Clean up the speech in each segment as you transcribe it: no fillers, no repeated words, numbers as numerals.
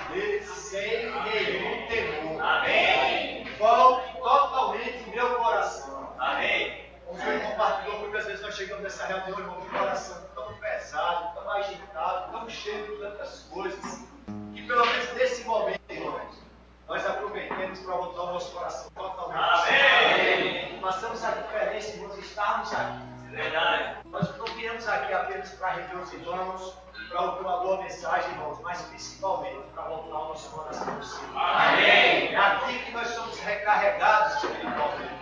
fazer sem nenhum temor. Amém. Volte totalmente em meu coração. Amém. Como o senhor compartilhou, muitas vezes nós chegamos nessa reunião, irmão, com o coração tão pesado, tão agitado, tão cheio de tantas coisas, que pelo menos nesse momento, irmãos, nós aproveitemos para voltar o nosso coração totalmente. Amém. Façamos a diferença, irmãos, estarmos aqui. Verdade. Nós não viemos aqui apenas para rever os irmãos, para ouvir uma boa mensagem, irmãos, mas principalmente para voltar o nosso coração ao Senhor. Amém. É aqui que nós somos recarregados espiritualmente.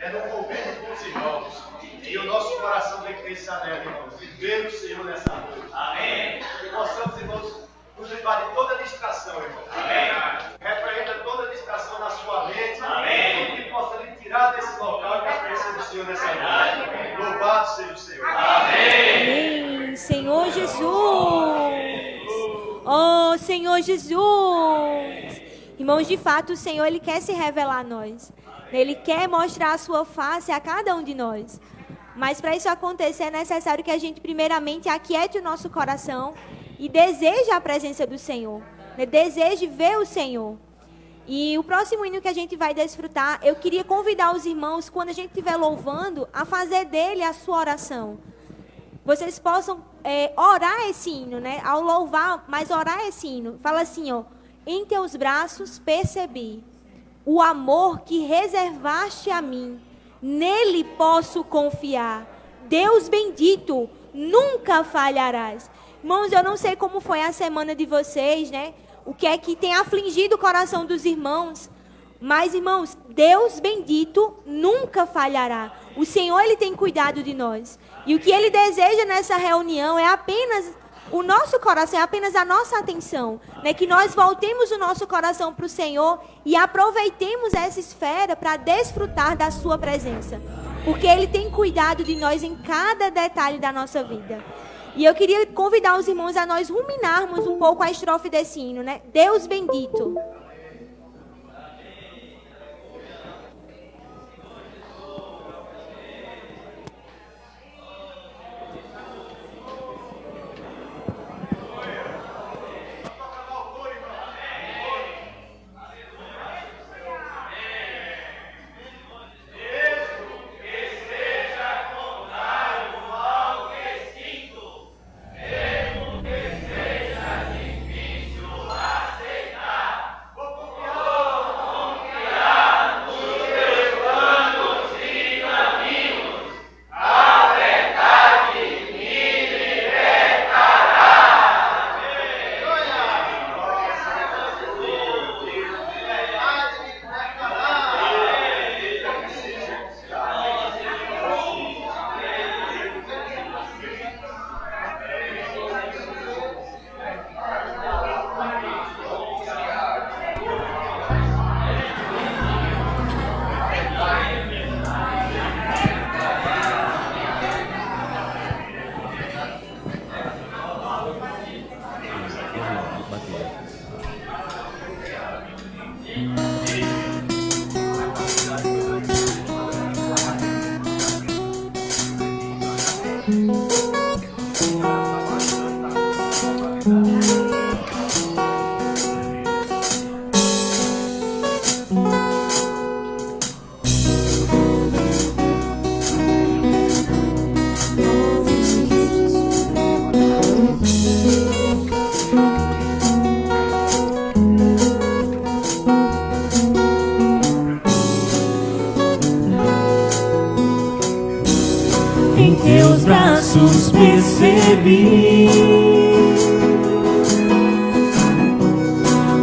É no convívio com os irmãos. E o nosso coração tem que pensar nela, irmãos. Viver o Senhor nessa noite. Amém. Que possamos, irmãos, nos livrar de toda distração, irmãos. Amém. Repreenda toda distração na sua mente. Amém. Que possa lhe tirar desse local e a presença do Senhor nessa noite. Louvado seja o Senhor. Amém. Amém. Senhor Jesus. Oh, Senhor Jesus. Irmãos, de fato, o Senhor, Ele quer se revelar a nós. Ele quer mostrar a sua face a cada um de nós. Mas para isso acontecer é necessário que a gente primeiramente aquiete o nosso coração e deseje a presença do Senhor. Deseje ver o Senhor. E o próximo hino que a gente vai desfrutar, eu queria convidar os irmãos, quando a gente estiver louvando, a fazer dele a sua oração. Vocês possam orar esse hino, né? Ao louvar, mas orar esse hino. Fala assim, ó. Em teus braços percebi o amor que reservaste a mim, nele posso confiar. Deus bendito, nunca falharás. Irmãos, eu não sei como foi a semana de vocês, né? O que é que tem afligido o coração dos irmãos. Mas, irmãos, Deus bendito nunca falhará. O Senhor, Ele tem cuidado de nós. E o que Ele deseja nessa reunião é apenas o nosso coração, é apenas a nossa atenção, né? Que nós voltemos o nosso coração para o Senhor e aproveitemos essa esfera para desfrutar da sua presença. Porque Ele tem cuidado de nós em cada detalhe da nossa vida. E eu queria convidar os irmãos a nós ruminarmos um pouco a estrofe desse hino, né? Deus bendito. Em teus braços percebi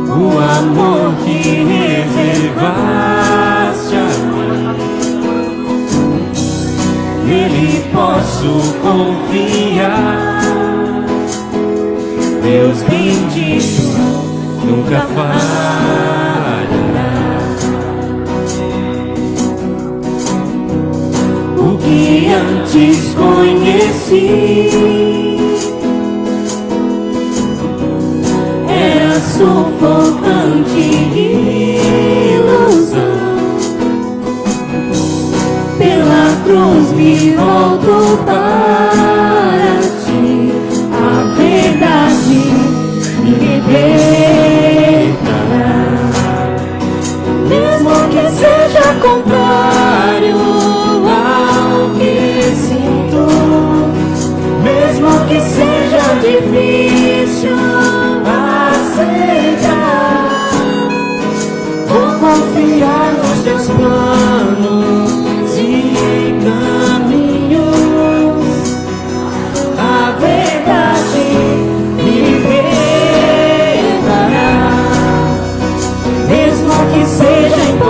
o amor que reservaste a mim. Nele posso confiar. Deus bendito nunca falhará. O que antes conheci era sufocante ilusão. Pela cruz me volto para ti, a verdade me liberta.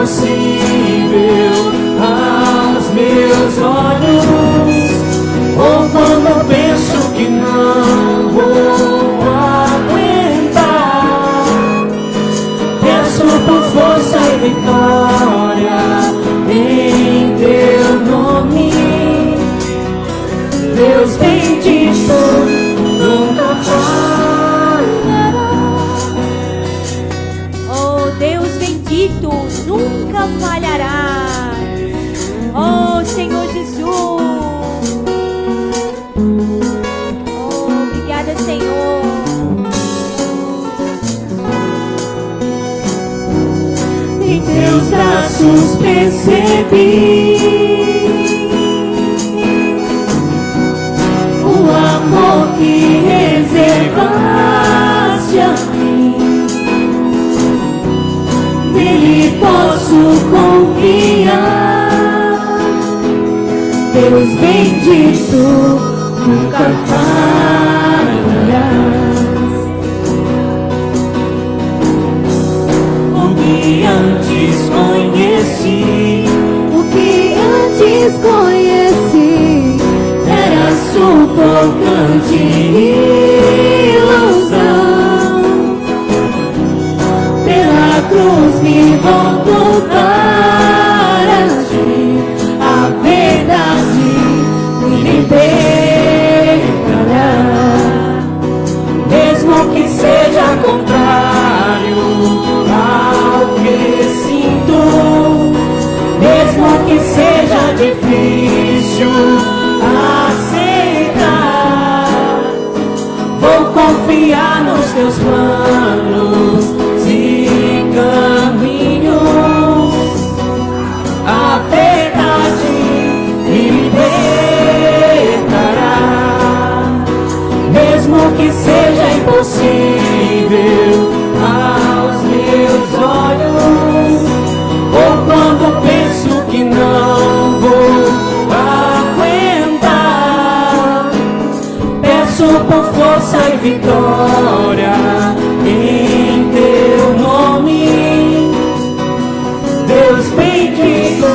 impossível aos meus olhos. Ou quando penso que não vou aguentar, peço por força e vitória em teu nome. Deus bendito, nunca falhará. Oh, Deus bendito, nunca falhará. Oh, Senhor Jesus. Oh, obrigada, Senhor. Em teus braços percebi o amor que reservaste a mim. Nele posso confiar. Deus bendito, nunca falharás. O que antes conheci, o que antes conheci, era sufocante ilusão. Pela cruz me volto para ti, a verdade me libertará. Mesmo que seja contrário ao que sinto, mesmo que seja difícil aceitar, vou confiar nos teus planos e caminhos. A verdade me libertará. Mesmo que seja impossível aos meus olhos, ou quando penso que não vou aguentar, peço por força e vitória em teu nome. Deus bendito,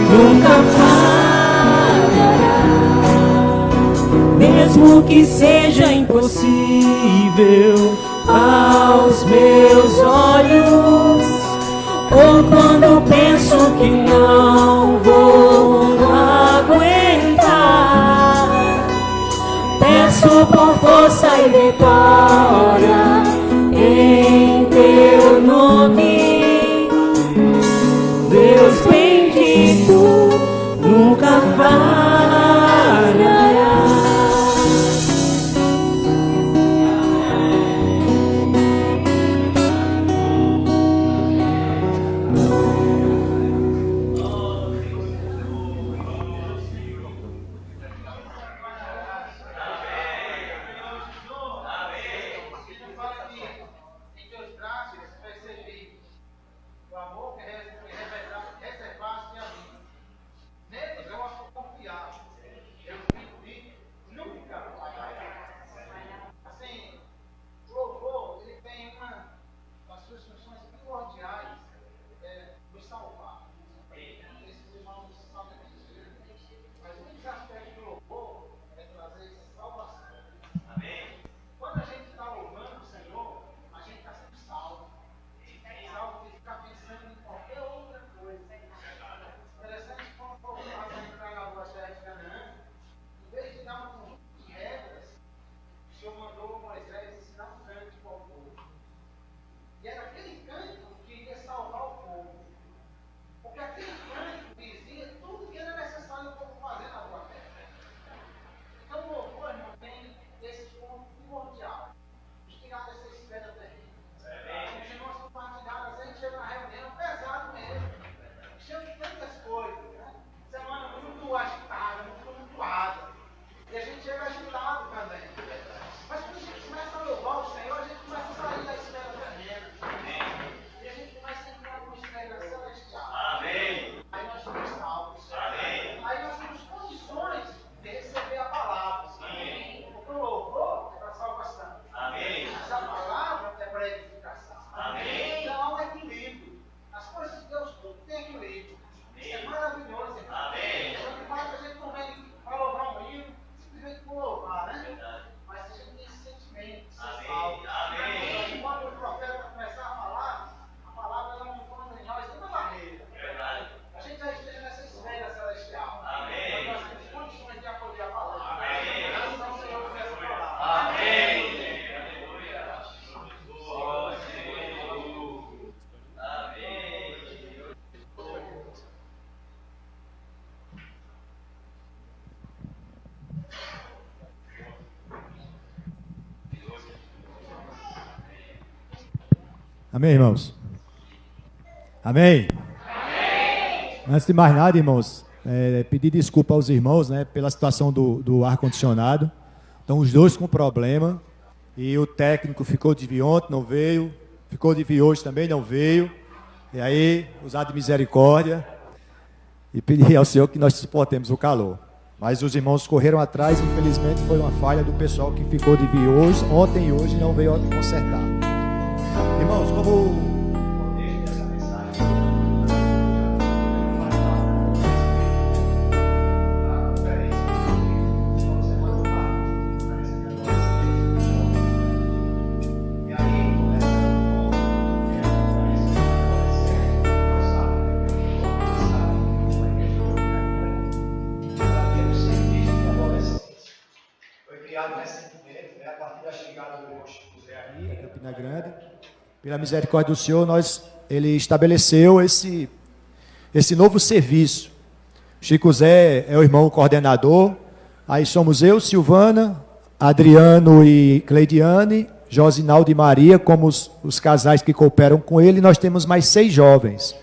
nunca falhará. Mesmo que seja impossível aos meus olhos, ou quando penso que não vou aguentar, peço por força e vitória em teu nome. Deus bendito, nunca falhará. Amém, irmãos? Amém? Amém. Antes de mais nada, irmãos, pedir desculpa aos irmãos, né, pela situação do ar-condicionado. Então, os dois com problema. E o técnico ficou de vir ontem, não veio. Ficou de vir hoje também, não veio. E aí, usar de misericórdia. E pedir ao Senhor que nós suportemos o calor. Mas os irmãos correram atrás, infelizmente foi uma falha do pessoal que ficou de vir hoje, ontem e hoje não veio consertar. Irmãos, como Campina Grande, pela misericórdia do Senhor, ele estabeleceu esse novo serviço. Chico Zé é o irmão coordenador, aí somos eu, Silvana, Adriano e Cleidiane, Josinaldo e Maria, como os casais que cooperam com ele. Nós temos mais 6 jovens,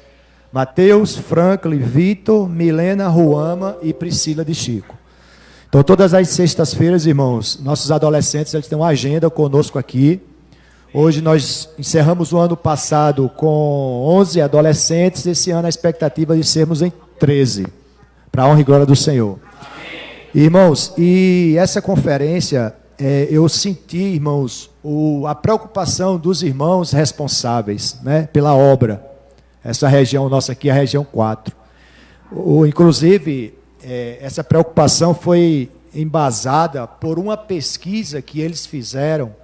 Mateus, Franklin, Vitor, Milena, Ruama e Priscila de Chico. Então, todas as sextas-feiras, irmãos, nossos adolescentes eles têm uma agenda conosco aqui. Hoje nós encerramos o ano passado com 11 adolescentes. Esse ano a expectativa de sermos em 13, para a honra e glória do Senhor. Irmãos, e essa conferência, eu senti, irmãos, a preocupação dos irmãos responsáveis, né, pela obra. Essa região nossa aqui é a região 4. Inclusive, essa preocupação foi embasada por uma pesquisa que eles fizeram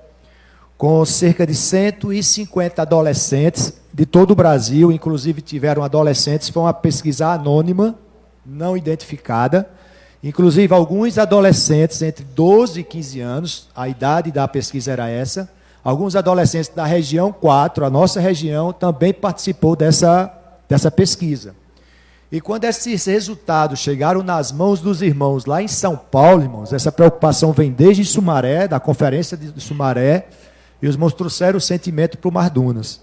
com cerca de 150 adolescentes de todo o Brasil, inclusive tiveram adolescentes, foi uma pesquisa anônima, não identificada, inclusive alguns adolescentes entre 12 e 15 anos, a idade da pesquisa era essa, alguns adolescentes da região 4, a nossa região, também participou dessa pesquisa. E quando esses resultados chegaram nas mãos dos irmãos lá em São Paulo, irmãos, essa preocupação vem desde Sumaré, da conferência de Sumaré, e os irmãos trouxeram o sentimento para o Mardunas.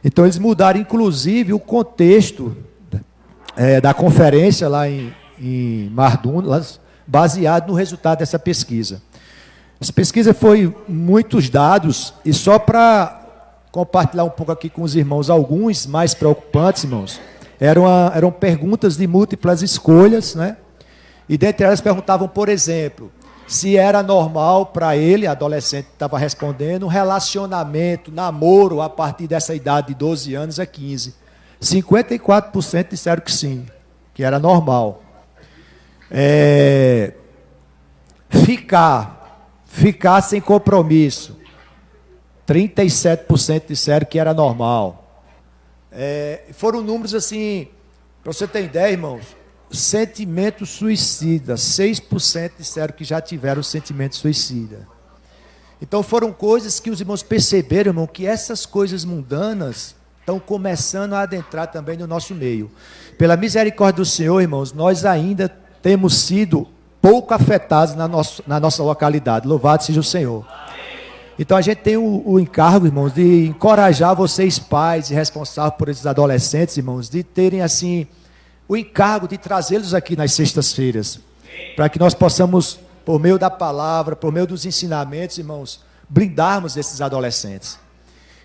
Então eles mudaram, inclusive, o contexto da conferência lá em Mardunas, baseado no resultado dessa pesquisa. Essa pesquisa foi muitos dados, e só para compartilhar um pouco aqui com os irmãos, alguns mais preocupantes, irmãos, eram perguntas de múltiplas escolhas, né? E dentre elas perguntavam, por exemplo, se era normal para ele, adolescente que estava respondendo, um relacionamento, namoro a partir dessa idade de 12 anos a 15. 54% disseram que sim, que era normal. Ficar sem compromisso. 37% disseram que era normal. Foram números assim, para você ter ideia, irmãos, sentimento suicida, 6% disseram que já tiveram sentimento suicida. Então foram coisas que os irmãos perceberam, irmão, que essas coisas mundanas estão começando a adentrar também no nosso meio. Pela misericórdia do Senhor, irmãos, nós ainda temos sido pouco afetados na nossa localidade. Louvado seja o Senhor. Então a gente tem o encargo, irmãos, de encorajar vocês, pais e responsáveis por esses adolescentes, irmãos, de terem assim o encargo de trazê-los aqui nas sextas-feiras, para que nós possamos, por meio da palavra, por meio dos ensinamentos, irmãos, blindarmos esses adolescentes.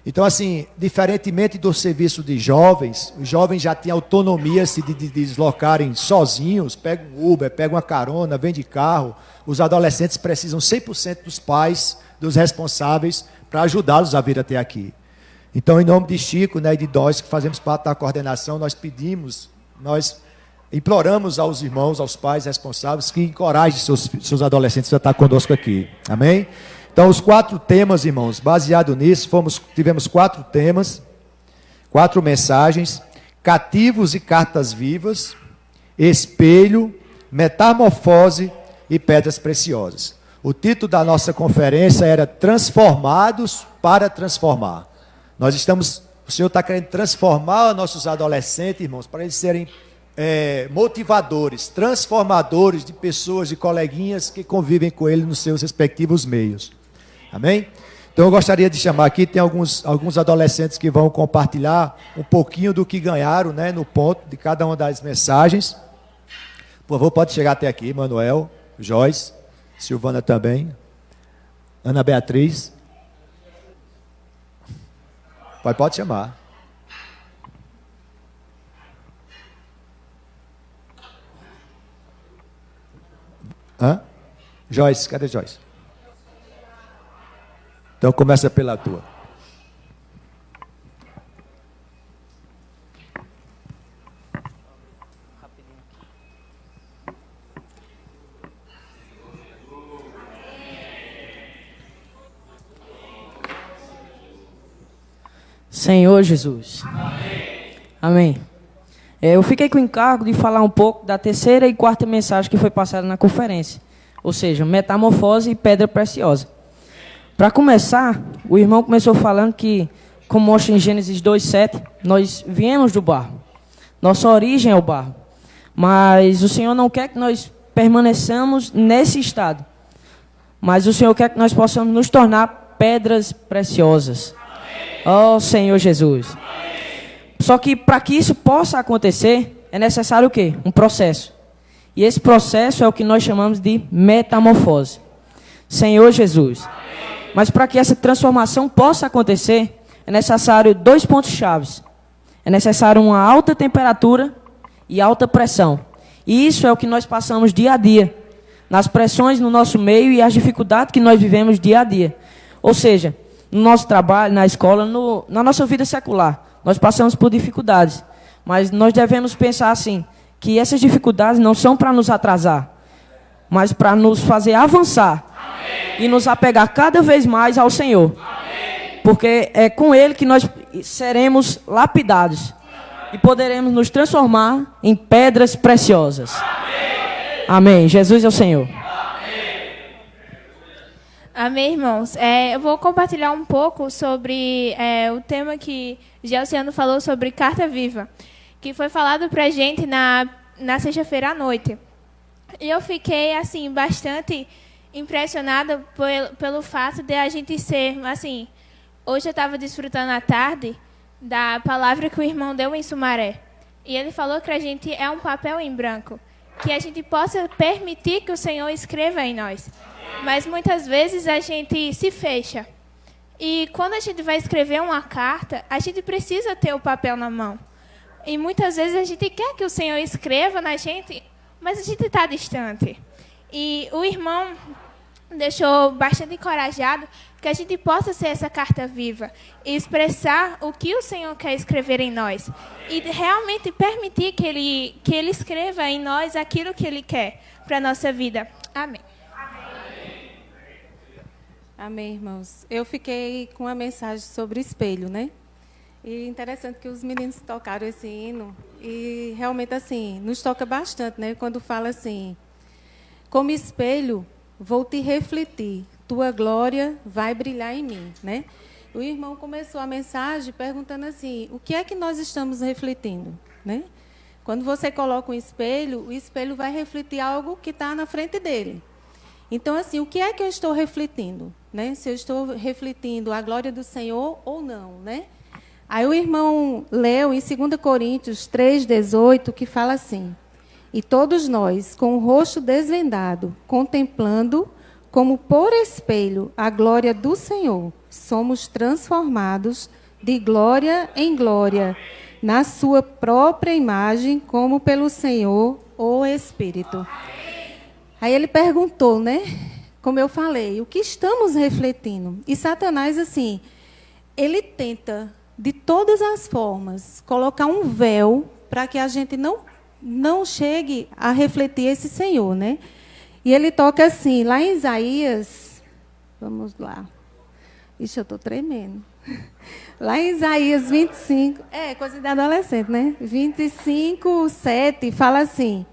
Então, assim, diferentemente do serviço de jovens, os jovens já têm autonomia de deslocarem sozinhos, pegam um Uber, pegam uma carona, vêm de carro. Os adolescentes precisam 100% dos pais, dos responsáveis, para ajudá-los a vir até aqui. Então, em nome de Chico, né, e de nós que fazemos parte da coordenação, nós imploramos aos irmãos, aos pais responsáveis, que encorajem seus adolescentes a estar conosco aqui. Amém? Então, os 4 temas, irmãos, baseado nisso, tivemos 4 temas, 4 mensagens: cativos e cartas vivas, espelho, metamorfose e pedras preciosas. O título da nossa conferência era Transformados para Transformar. O Senhor está querendo transformar os nossos adolescentes, irmãos, para eles serem motivadores, transformadores de pessoas, de coleguinhas que convivem com Ele nos seus respectivos meios. Amém? Então eu gostaria de chamar aqui, tem alguns adolescentes que vão compartilhar um pouquinho do que ganharam, né, no ponto de cada uma das mensagens. Por favor, pode chegar até aqui, Manuel, Joyce, Silvana também, Ana Beatriz. Pode chamar. Hã? Joyce, cadê Joyce? Então começa pela tua. Senhor Jesus. Amém. Eu fiquei com o encargo de falar um pouco da terceira e quarta mensagem que foi passada na conferência. Ou seja, metamorfose e pedra preciosa. Para começar, o irmão começou falando que, como mostra em Gênesis 2:7, nós viemos do barro. Nossa origem é o barro. Mas o Senhor não quer que nós permaneçamos nesse estado. Mas o Senhor quer que nós possamos nos tornar pedras preciosas. Oh, Senhor Jesus. Só que para que isso possa acontecer, é necessário o quê? Um processo. E esse processo é o que nós chamamos de metamorfose. Senhor Jesus. Mas para que essa transformação possa acontecer, é necessário 2 pontos chaves. É necessário uma alta temperatura e alta pressão. E isso é o que nós passamos dia a dia, nas pressões no nosso meio e as dificuldades que nós vivemos dia a dia. Ou seja, no nosso trabalho, na escola, na nossa vida secular, nós passamos por dificuldades. Mas nós devemos pensar assim, que essas dificuldades não são para nos atrasar, mas para nos fazer avançar. Amém. E nos apegar cada vez mais ao Senhor. Amém. Porque é com Ele que nós seremos lapidados. E poderemos nos transformar em pedras preciosas. Amém. Amém. Jesus é o Senhor. Amém, irmãos. Eu vou compartilhar um pouco sobre o tema que Gelciano falou sobre carta viva, que foi falado para a gente na sexta-feira à noite. E eu fiquei assim bastante impressionada pelo fato de a gente ser, assim, hoje eu estava desfrutando à tarde da palavra que o irmão deu em Sumaré. E ele falou que a gente é um papel em branco, que a gente possa permitir que o Senhor escreva em nós. Mas muitas vezes a gente se fecha. E quando a gente vai escrever uma carta, a gente precisa ter o papel na mão. E muitas vezes a gente quer que o Senhor escreva na gente, mas a gente está distante. E o irmão deixou bastante encorajado que a gente possa ser essa carta viva e expressar o que o Senhor quer escrever em nós. E realmente permitir que Ele escreva em nós aquilo que Ele quer para a nossa vida. Amém. Amém, irmãos. Eu fiquei com uma mensagem sobre espelho, né? E interessante que os meninos tocaram esse hino e realmente assim nos toca bastante, né? Quando fala assim: como espelho vou te refletir, tua glória vai brilhar em mim, né? O irmão começou a mensagem perguntando assim: o que é que nós estamos refletindo, né? Quando você coloca um espelho, o espelho vai refletir algo que está na frente dele. Então, assim, o que é que eu estou refletindo? Né? Se eu estou refletindo a glória do Senhor ou não, né? Aí o irmão leu em 2 Coríntios 3:18, que fala assim: e todos nós, com o rosto desvendado, contemplando, como por espelho, a glória do Senhor, somos transformados de glória em glória, na sua própria imagem, como pelo Senhor, o Espírito. Aí ele perguntou, né? Como eu falei, o que estamos refletindo? E Satanás, assim, ele tenta, de todas as formas, colocar um véu para que a gente não chegue a refletir esse Senhor, né? E ele toca assim, lá em Isaías, vamos lá. Ixi, eu estou tremendo. Lá em Isaías 25, coisa de adolescente, né? 25:7, fala assim: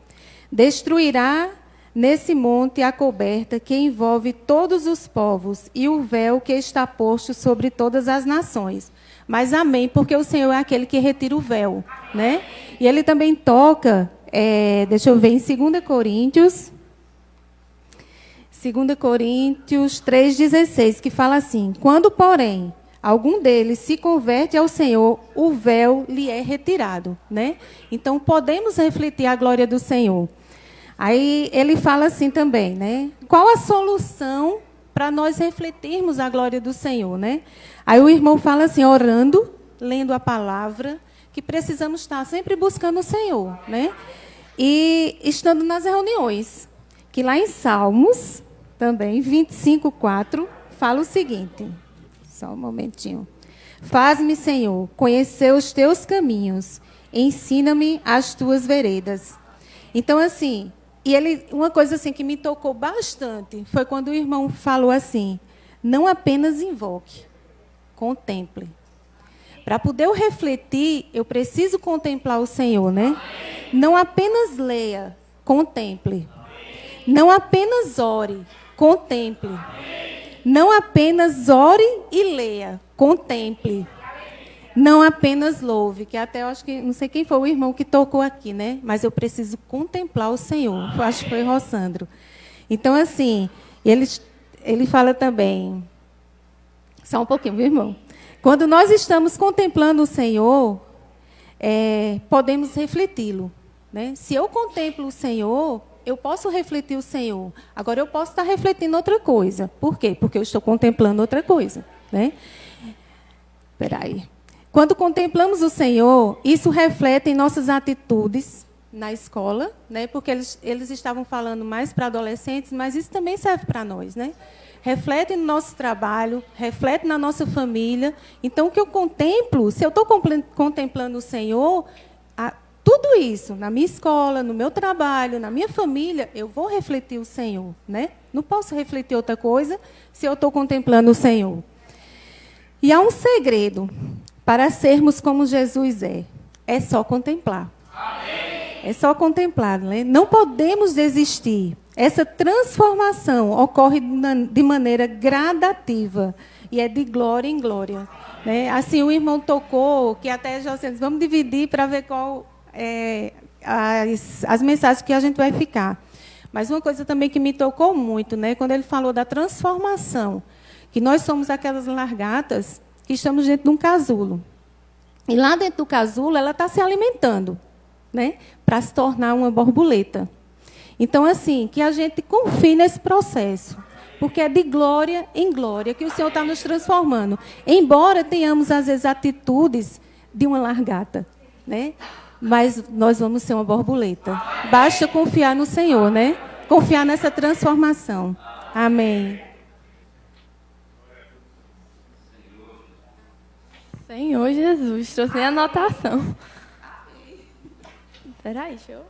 destruirá nesse monte a coberta que envolve todos os povos e o véu que está posto sobre todas as nações. Mas amém, porque o Senhor é aquele que retira o véu, né? E ele também toca, deixa eu ver, em 2 Coríntios 2 Coríntios 3,16, que fala assim: quando, porém, algum deles se converte ao Senhor, o véu lhe é retirado, né? Então, podemos refletir a glória do Senhor. Aí ele fala assim também, né? Qual a solução para nós refletirmos a glória do Senhor, né? Aí o irmão fala assim, orando, lendo a palavra, que precisamos estar sempre buscando o Senhor, né? E estando nas reuniões, que lá em Salmos, também, 25:4, fala o seguinte, só um momentinho. Faz-me, Senhor, conhecer os teus caminhos, ensina-me as tuas veredas. Então, assim, uma coisa assim que me tocou bastante foi quando o irmão falou assim, não apenas invoque, contemple. Para poder eu refletir, eu preciso contemplar o Senhor, né? Não apenas leia, contemple. Não apenas ore, contemple. Não apenas ore e leia, contemple. Não apenas louve, que até eu acho que, não sei quem foi o irmão que tocou aqui, né? Mas eu preciso contemplar o Senhor. Eu acho que foi Rossandro. Então, assim, ele fala também, só um pouquinho, viu, irmão? Quando nós estamos contemplando o Senhor, podemos refleti-lo, né? Se eu contemplo o Senhor, eu posso refletir o Senhor. Agora, eu posso estar refletindo outra coisa. Por quê? Porque eu estou contemplando outra coisa, né? Espera aí. Quando contemplamos o Senhor, isso reflete em nossas atitudes na escola, né? Porque eles estavam falando mais para adolescentes, mas isso também serve para nós, né? Reflete no nosso trabalho, reflete na nossa família. Então, o que eu contemplo, se eu estou contemplando o Senhor, tudo isso, na minha escola, no meu trabalho, na minha família, eu vou refletir o Senhor, né? Não posso refletir outra coisa se eu estou contemplando o Senhor. E há um segredo para sermos como Jesus é só contemplar. Amém. É só contemplar, né? Não podemos desistir. Essa transformação ocorre de maneira gradativa e é de glória em glória, né? Assim, o irmão tocou, que até já disse, vamos dividir para ver qual as mensagens que a gente vai ficar. Mas uma coisa também que me tocou muito, né? Quando ele falou da transformação, que nós somos aquelas largatas que estamos dentro de um casulo. E lá dentro do casulo, ela está se alimentando, né? Para se tornar uma borboleta. Então, assim, que a gente confie nesse processo, porque é de glória em glória que o Senhor está nos transformando. Embora tenhamos, às vezes, atitudes de uma largata, né? Mas nós vamos ser uma borboleta. Basta confiar no Senhor, né? Confiar nessa transformação. Amém. Senhor Jesus, trouxe nem anotação. Peraí, deixa eu...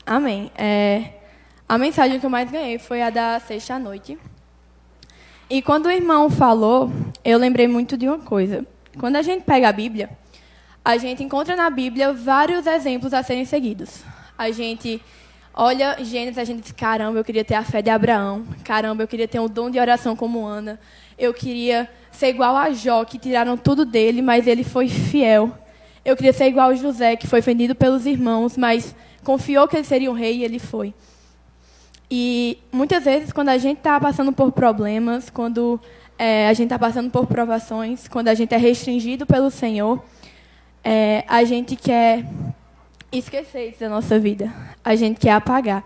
Amém. A mensagem que eu mais ganhei foi a da sexta-noite. E quando o irmão falou, eu lembrei muito de uma coisa. Quando a gente pega a Bíblia, a gente encontra na Bíblia vários exemplos a serem seguidos. A gente olha Gênesis, a gente diz, caramba, eu queria ter a fé de Abraão. Caramba, eu queria ter um dom de oração como Ana. Eu queria ser igual a Jó, que tiraram tudo dele, mas ele foi fiel. Eu queria ser igual a José, que foi vendido pelos irmãos, mas confiou que ele seria um rei e ele foi. E muitas vezes, quando a gente está passando por problemas, quando a gente está passando por provações, quando a gente é restringido pelo Senhor, a gente quer esquecer isso da nossa vida. A gente quer apagar.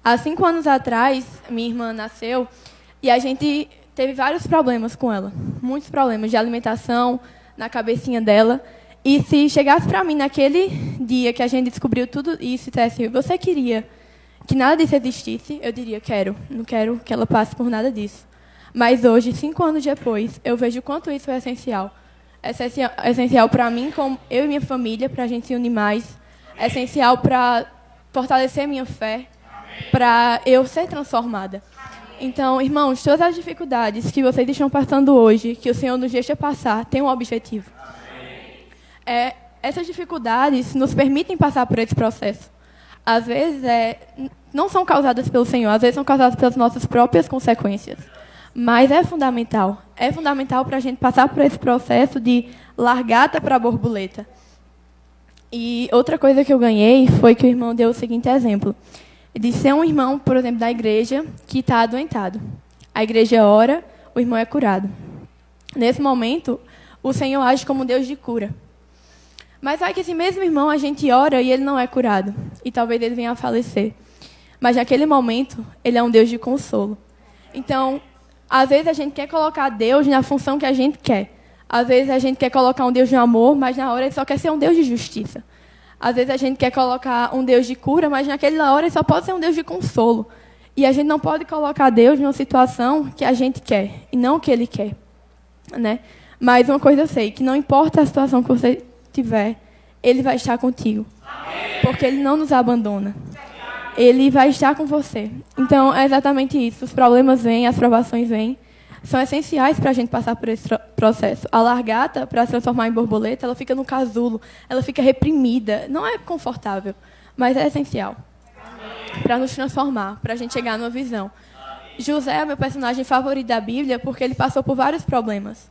Há 5 anos atrás, minha irmã nasceu e a gente teve vários problemas com ela. Muitos problemas de alimentação, na cabecinha dela. E se chegasse para mim naquele dia que a gente descobriu tudo isso e dissesse, você queria que nada disso existisse, eu diria, quero. Não quero que ela passe por nada disso. Mas hoje, 5 anos depois, eu vejo o quanto isso é essencial. É essencial para mim, como eu e minha família, para a gente se unir mais. É essencial para fortalecer minha fé, para eu ser transformada. Então, irmãos, todas as dificuldades que vocês estão passando hoje, que o Senhor nos deixa passar, tem um objetivo. Essas dificuldades nos permitem passar por esse processo. Às vezes, não são causadas pelo Senhor, às vezes são causadas pelas nossas próprias consequências. Mas é fundamental. É fundamental para a gente passar por esse processo de largata para a borboleta. E outra coisa que eu ganhei foi que o irmão deu o seguinte exemplo. de ser um irmão, por exemplo, da igreja que está adoentado. A igreja ora, o irmão é curado. Nesse momento, o Senhor age como um Deus de cura. Mas vai que esse mesmo irmão a gente ora e ele não é curado. E talvez ele venha a falecer. Mas naquele momento, ele é um Deus de consolo. Então, às vezes a gente quer colocar Deus na função que a gente quer. Às vezes a gente quer colocar um Deus de amor, mas na hora ele só quer ser um Deus de justiça. Às vezes a gente quer colocar um Deus de cura, mas naquela hora ele só pode ser um Deus de consolo. E a gente não pode colocar Deus numa situação que a gente quer, e não o que Ele quer. Né? Mas uma coisa eu sei, que não importa a situação que você tiver, Ele vai estar contigo. Porque Ele não nos abandona. Ele vai estar com você. Então, é exatamente isso. Os problemas vêm, as provações vêm. São essenciais para a gente passar por esse processo. A largata, para se transformar em borboleta, ela fica no casulo. Ela fica reprimida. Não é confortável, mas é essencial. Para nos transformar, para a gente chegar numa visão. José é meu personagem favorito da Bíblia porque ele passou por vários problemas.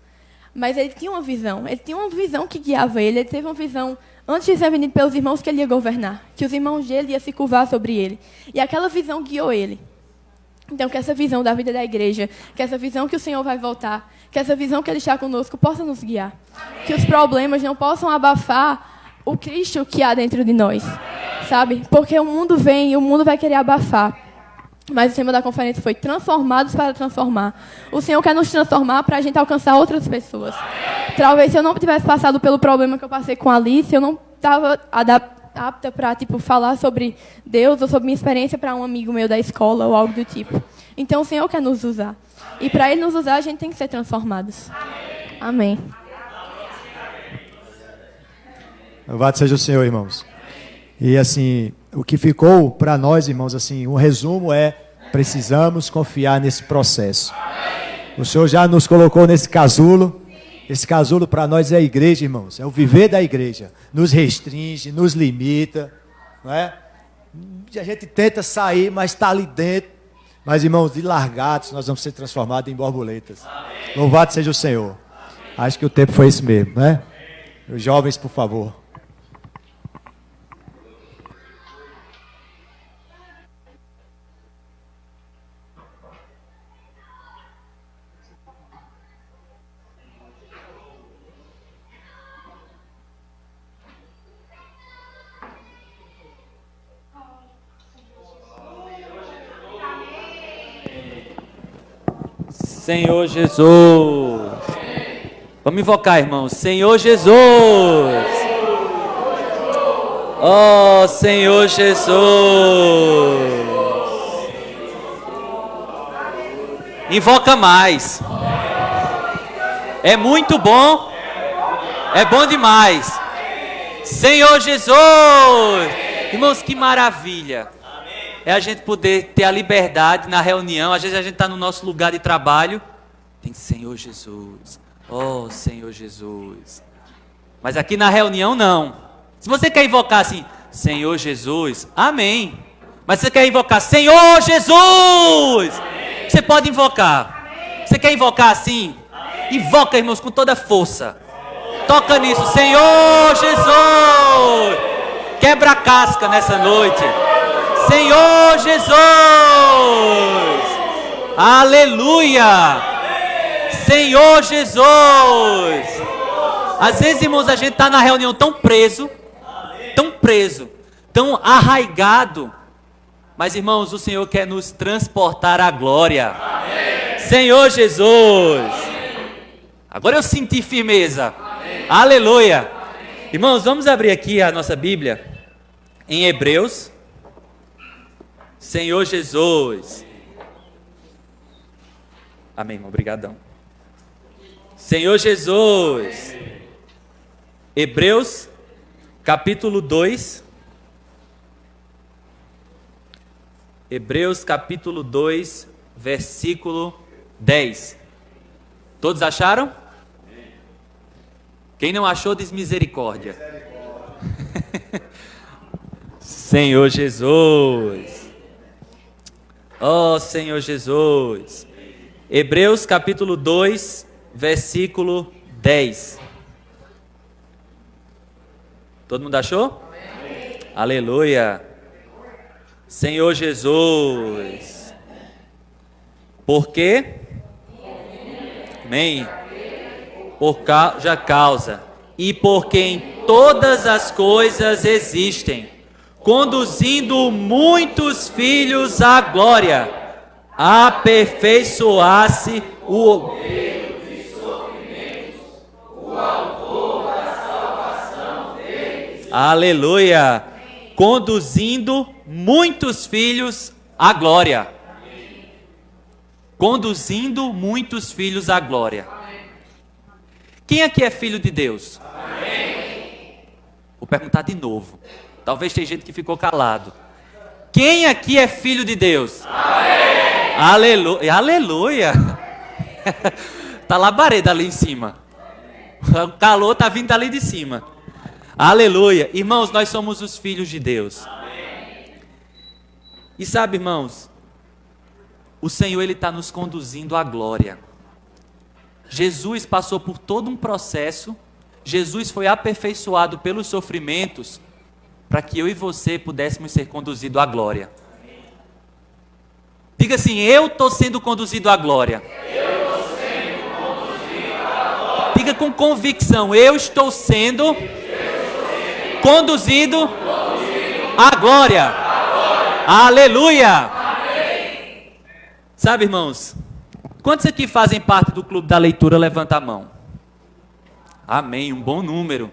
Mas ele tinha uma visão. Ele tinha uma visão que guiava ele. Ele teve uma visão, antes de ser vendido pelos irmãos, que ele ia governar. Que os irmãos dele iam se curvar sobre ele. E aquela visão guiou ele. Então, que essa visão da vida da igreja, que essa visão que o Senhor vai voltar, que essa visão que Ele está conosco possa nos guiar. Que os problemas não possam abafar o Cristo que há dentro de nós. Sabe? Porque o mundo vem e o mundo vai querer abafar. Mas o tema da conferência foi transformados para transformar. O Senhor quer nos transformar para a gente alcançar outras pessoas. Talvez se eu não tivesse passado pelo problema que eu passei com a Alice, eu não estava apta para falar sobre Deus ou sobre minha experiência para um amigo meu da escola ou algo do tipo. Então o Senhor quer nos usar. E para Ele nos usar, a gente tem que ser transformados. Amém. Louvado seja o Senhor, irmãos. E assim, o que ficou para nós, irmãos, assim, um resumo é: precisamos confiar nesse processo. O Senhor já nos colocou nesse casulo. Esse casulo para nós é a igreja, irmãos. É o viver da igreja. Nos restringe, nos limita, não é? A gente tenta sair, mas está ali dentro. Mas, irmãos, de largados, nós vamos ser transformados em borboletas. Louvado seja o Senhor. Acho que o tempo foi esse mesmo, né? Os jovens, por favor. Senhor Jesus. Vamos invocar, irmãos. Senhor Jesus. Oh, Senhor Jesus. Invoca mais. É muito bom. É bom demais. Senhor Jesus. Irmãos, que maravilha. É a gente poder ter a liberdade na reunião. Às vezes a gente está no nosso lugar de trabalho. Tem Senhor Jesus. Oh, Senhor Jesus. Mas aqui na reunião não. Se você quer invocar assim, Senhor Jesus, amém. Mas se você quer invocar Senhor Jesus, amém. Você pode invocar. Amém. Você quer invocar assim? Amém. Invoca, irmãos, com toda força. Toca nisso, Senhor Jesus. Quebra a casca nessa noite. Senhor Jesus, aleluia, Senhor Jesus. Às vezes, irmãos, a gente está na reunião tão preso, tão arraigado, mas, irmãos, o Senhor quer nos transportar à glória. Senhor Jesus, agora eu senti firmeza, aleluia. Irmãos, vamos abrir aqui a nossa Bíblia em Hebreus. Senhor Jesus. Amém, irmão. Obrigadão. Senhor Jesus. Hebreus, capítulo 2. Hebreus, capítulo 2, versículo 10. Todos acharam? Quem não achou, diz misericórdia. Senhor Jesus. Oh, Senhor Jesus. Hebreus capítulo 2, versículo 10. Todo mundo achou? Amém. Aleluia. Senhor Jesus. Por quê? Amém. Por causa. E porque em todas as coisas existem, conduzindo muitos filhos à glória, aperfeiçoar-se o autor da salvação deles. Aleluia! Conduzindo muitos filhos à glória. Conduzindo muitos filhos à glória. Quem aqui é filho de Deus? Vou perguntar de novo. Talvez tenha gente que ficou calado. Quem aqui é filho de Deus? Amém. Aleluia. Aleluia. Tá labareda ali em cima. O calor tá vindo dali de cima. Aleluia. Irmãos, nós somos os filhos de Deus. Amém. E sabe, irmãos, o Senhor, Ele está nos conduzindo à glória. Jesus passou por todo um processo. Jesus foi aperfeiçoado pelos sofrimentos para que eu e você pudéssemos ser conduzidos à glória. Diga assim: eu estou sendo conduzido à glória. Diga com convicção: eu estou sendo conduzido à glória. Aleluia. Sabe, irmãos, quantos aqui fazem parte do clube da leitura? Levanta a mão. Amém, um bom número.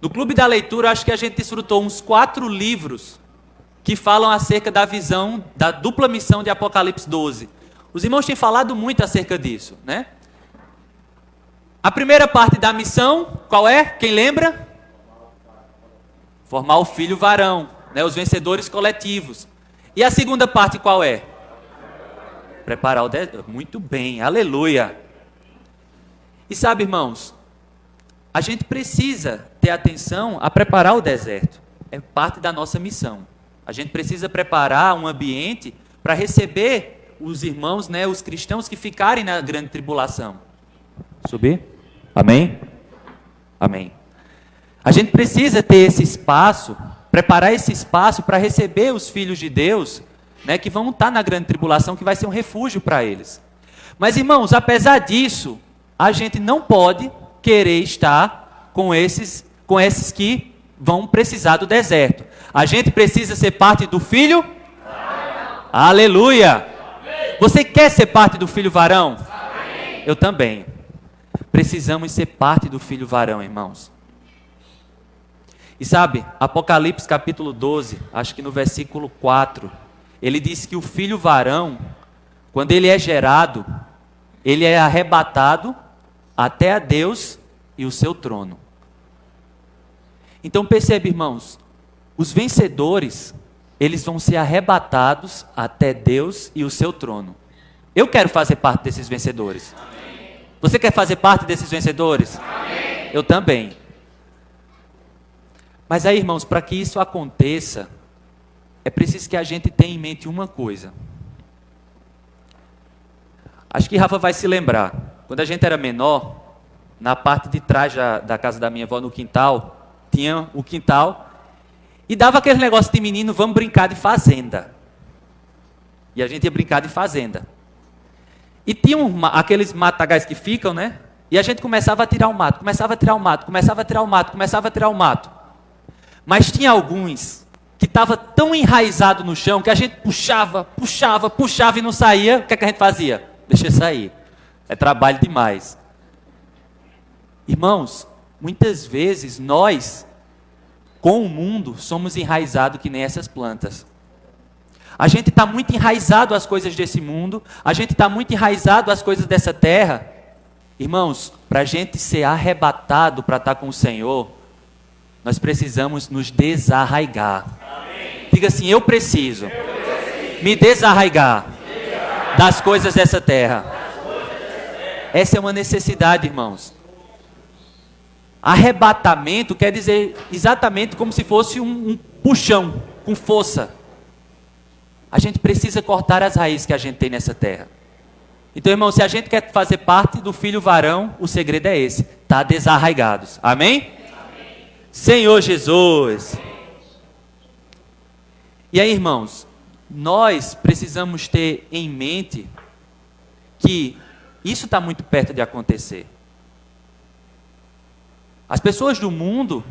No clube da leitura, acho que a gente desfrutou uns 4 livros que falam acerca da visão, da dupla missão de Apocalipse 12. Os irmãos têm falado muito acerca disso, né? A primeira parte da missão, qual é? Quem lembra? Formar o filho varão, né? Os vencedores coletivos. E a segunda parte qual é? Preparar o deserto. Muito bem, aleluia. E sabe, irmãos, a gente precisa ter atenção a preparar o deserto. É parte da nossa missão. A gente precisa preparar um ambiente para receber os irmãos, né, os cristãos que ficarem na grande tribulação. Subir? Amém? Amém. A gente precisa ter esse espaço, preparar esse espaço para receber os filhos de Deus, né, que vão estar na grande tribulação, que vai ser um refúgio para eles. Mas, irmãos, apesar disso, a gente não pode querer estar com esses que vão precisar do deserto. A gente precisa ser parte do filho? Aleluia! Você quer ser parte do filho varão? Eu também. Precisamos ser parte do filho varão, irmãos. E sabe, Apocalipse capítulo 12, acho que no versículo 4, ele diz que o filho varão, quando ele é gerado, ele é arrebatado até a Deus e o seu trono. Então percebe, irmãos, os vencedores, eles vão ser arrebatados até Deus e o seu trono. Eu quero fazer parte desses vencedores. Amém. Você quer fazer parte desses vencedores? Amém. Eu também. Mas aí, irmãos, para que isso aconteça, é preciso que a gente tenha em mente uma coisa. Acho que Rafa vai se lembrar. Quando a gente era menor, na parte de trás da casa da minha avó, no quintal, tinha o quintal, e dava aquele negócio de menino, vamos brincar de fazenda. E a gente ia brincar de fazenda. E tinha aqueles matagais que ficam, né? E a gente começava a tirar o mato, começava a tirar o mato, começava a tirar o mato, começava a tirar o mato. Mas tinha alguns que estava tão enraizado no chão que a gente puxava e não saía. O que é que a gente fazia? Deixa sair. É trabalho demais. Irmãos, muitas vezes nós, com o mundo, somos enraizados que nem essas plantas. A gente está muito enraizado às coisas desse mundo, a gente está muito enraizado às coisas dessa terra. Irmãos, para a gente ser arrebatado para estar com o Senhor, nós precisamos nos desarraigar. Amém. Diga assim: eu preciso me desarraigar das coisas dessa terra. Essa é uma necessidade, irmãos. Arrebatamento quer dizer exatamente como se fosse um puxão, com força. A gente precisa cortar as raízes que a gente tem nessa terra. Então, irmão, se a gente quer fazer parte do filho varão, o segredo é esse: estar desarraigados. Amém? Amém. Senhor Jesus. E aí, irmãos, nós precisamos ter em mente que isso está muito perto de acontecer. As pessoas do mundo,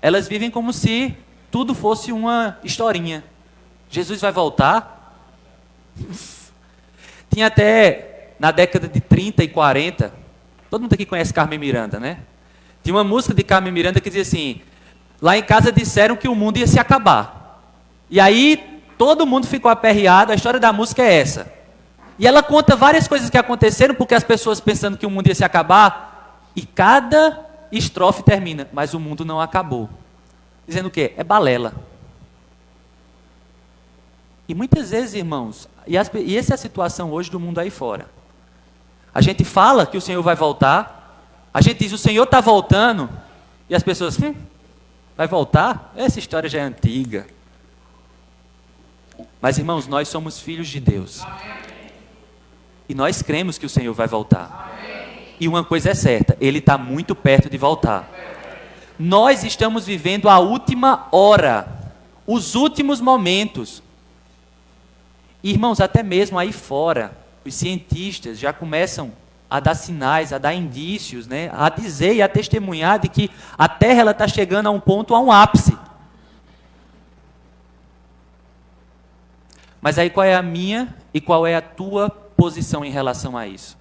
elas vivem como se tudo fosse uma historinha. Jesus vai voltar? Tinha até, na década de 30 e 40, todo mundo aqui conhece Carmen Miranda, né? Tinha uma música de Carmen Miranda que dizia assim: lá em casa disseram que o mundo ia se acabar. E aí, todo mundo ficou aperreado, a história da música é essa. E ela conta várias coisas que aconteceram, porque as pessoas pensando que o mundo ia se acabar, e cada estrofe termina, mas o mundo não acabou. Dizendo o quê? É balela. E muitas vezes, irmãos, e essa é a situação hoje do mundo aí fora. A gente fala que o Senhor vai voltar, a gente diz, o Senhor está voltando, e as pessoas, vai voltar? Essa história já é antiga. Mas, irmãos, nós somos filhos de Deus. E nós cremos que o Senhor vai voltar. E uma coisa é certa, Ele está muito perto de voltar. Nós estamos vivendo a última hora, os últimos momentos. Irmãos, até mesmo aí fora, os cientistas já começam a dar sinais, a dar indícios, né? A dizer e a testemunhar de que a Terra está chegando a um ponto, a um ápice. Mas aí qual é a minha e qual é a tua posição em relação a isso?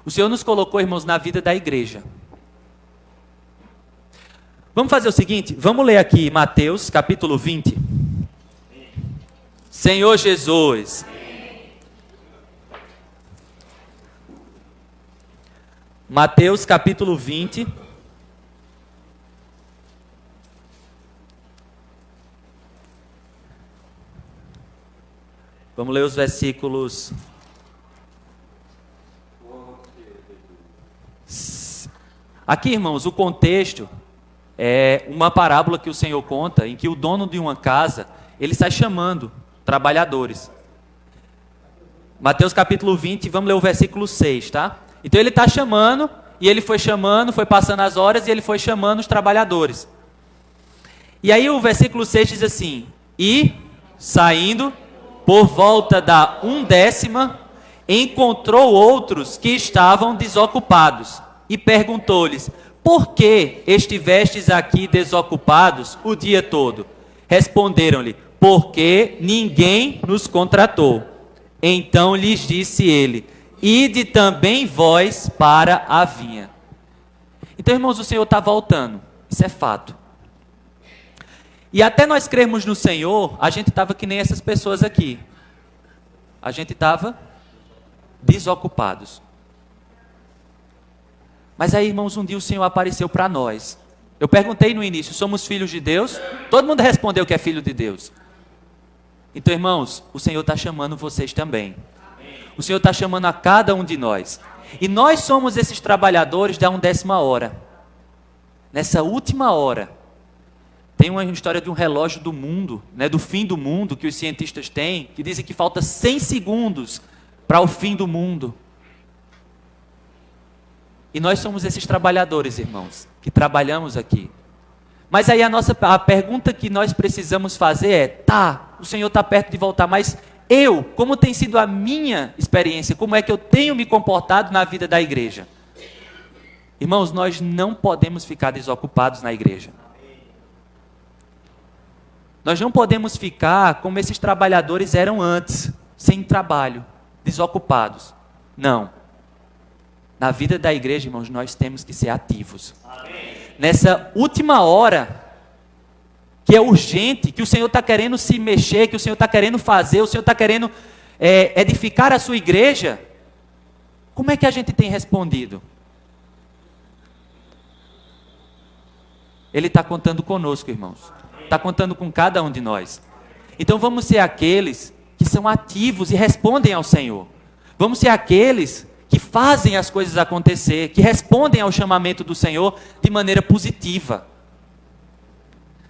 O Senhor nos colocou, irmãos, na vida da igreja. Vamos fazer o seguinte, vamos ler aqui Mateus capítulo 20. Senhor Jesus. Mateus capítulo 20. Vamos ler os versículos. Aqui, irmãos, o contexto é uma parábola que o Senhor conta, em que o dono de uma casa, ele sai chamando trabalhadores. Mateus capítulo 20, vamos ler o versículo 6, tá? Então ele está chamando, e ele foi chamando, foi passando as horas, e ele foi chamando os trabalhadores. E aí o versículo 6 diz assim: e, saindo, por volta da 1/10, encontrou outros que estavam desocupados, e perguntou-lhes: por que estivestes aqui desocupados o dia todo? Responderam-lhe: porque ninguém nos contratou. Então lhes disse ele: ide também vós para a vinha. Então, irmãos, o Senhor está voltando, isso é fato. E até nós crermos no Senhor, a gente estava que nem essas pessoas aqui. A gente estava desocupados. Mas aí, irmãos, um dia o Senhor apareceu para nós. Eu perguntei no início, somos filhos de Deus? Todo mundo respondeu que é filho de Deus. Então, irmãos, o Senhor está chamando vocês também. O Senhor está chamando a cada um de nós. E nós somos esses trabalhadores da 1/10 hora. Nessa última hora. Tem uma história de um relógio do mundo, né, do fim do mundo, que os cientistas têm, que dizem que falta 100 segundos para o fim do mundo. E nós somos esses trabalhadores, irmãos, que trabalhamos aqui. Mas aí a pergunta que nós precisamos fazer é, o Senhor está perto de voltar, mas eu, como tem sido a minha experiência, como é que eu tenho me comportado na vida da igreja? Irmãos, nós não podemos ficar desocupados na igreja. Nós não podemos ficar como esses trabalhadores eram antes, sem trabalho, desocupados. Não. Na vida da igreja, irmãos, nós temos que ser ativos. Amém. Nessa última hora, que é urgente, que o Senhor está querendo se mexer, que o Senhor está querendo fazer, o Senhor está querendo edificar a sua igreja, como é que a gente tem respondido? Ele está contando conosco, irmãos. Está contando com cada um de nós. Então vamos ser aqueles que são ativos e respondem ao Senhor. Vamos ser aqueles que fazem as coisas acontecer, que respondem ao chamamento do Senhor de maneira positiva.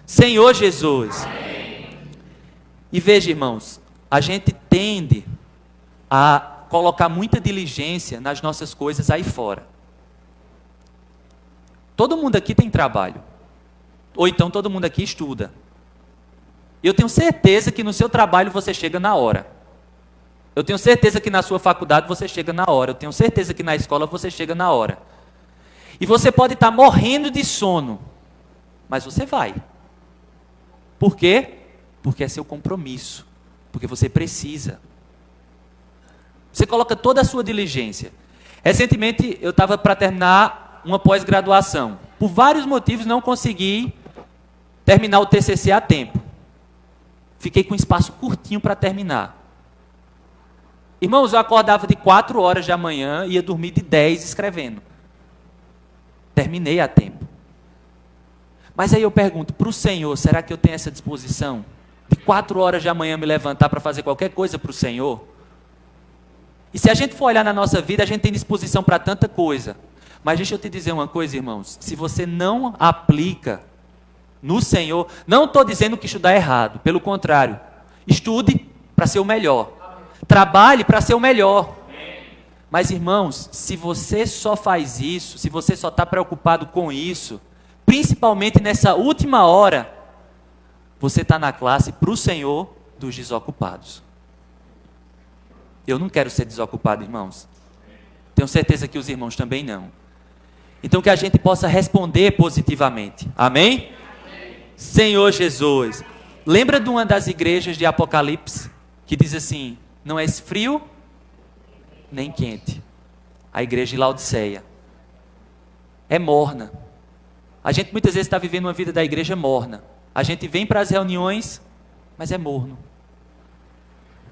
Senhor Jesus. Amém. E veja, irmãos, a gente tende a colocar muita diligência nas nossas coisas aí fora. Todo mundo aqui tem trabalho. Ou então todo mundo aqui estuda. E eu tenho certeza que no seu trabalho você chega na hora. Eu tenho certeza que na sua faculdade você chega na hora. Eu tenho certeza que na escola você chega na hora. E você pode estar morrendo de sono, mas você vai. Por quê? Porque é seu compromisso. Porque você precisa. Você coloca toda a sua diligência. Recentemente eu estava para terminar uma pós-graduação. Por vários motivos não consegui terminar o TCC a tempo. Fiquei com um espaço curtinho para terminar. Irmãos, eu acordava de 4 horas da manhã e ia dormir de 10 escrevendo. Terminei a tempo. Mas aí eu pergunto para o Senhor, será que eu tenho essa disposição? De 4 horas da manhã me levantar para fazer qualquer coisa para o Senhor? E se a gente for olhar na nossa vida, a gente tem disposição para tanta coisa. Mas deixa eu te dizer uma coisa, irmãos. Se você não aplica no Senhor, não estou dizendo que estudar é errado. Pelo contrário, estude para ser o melhor. Trabalhe para ser o melhor. Mas, irmãos, se você só faz isso, se você só está preocupado com isso, principalmente nessa última hora, você está na classe para o Senhor dos desocupados. Eu não quero ser desocupado, irmãos. Tenho certeza que os irmãos também não. Então que a gente possa responder positivamente. Amém? Amém. Senhor Jesus. Lembra de uma das igrejas de Apocalipse que diz assim: não és frio nem quente. A igreja de Laodiceia é morna. A gente muitas vezes está vivendo uma vida da igreja morna. A gente vem para as reuniões, mas é morno.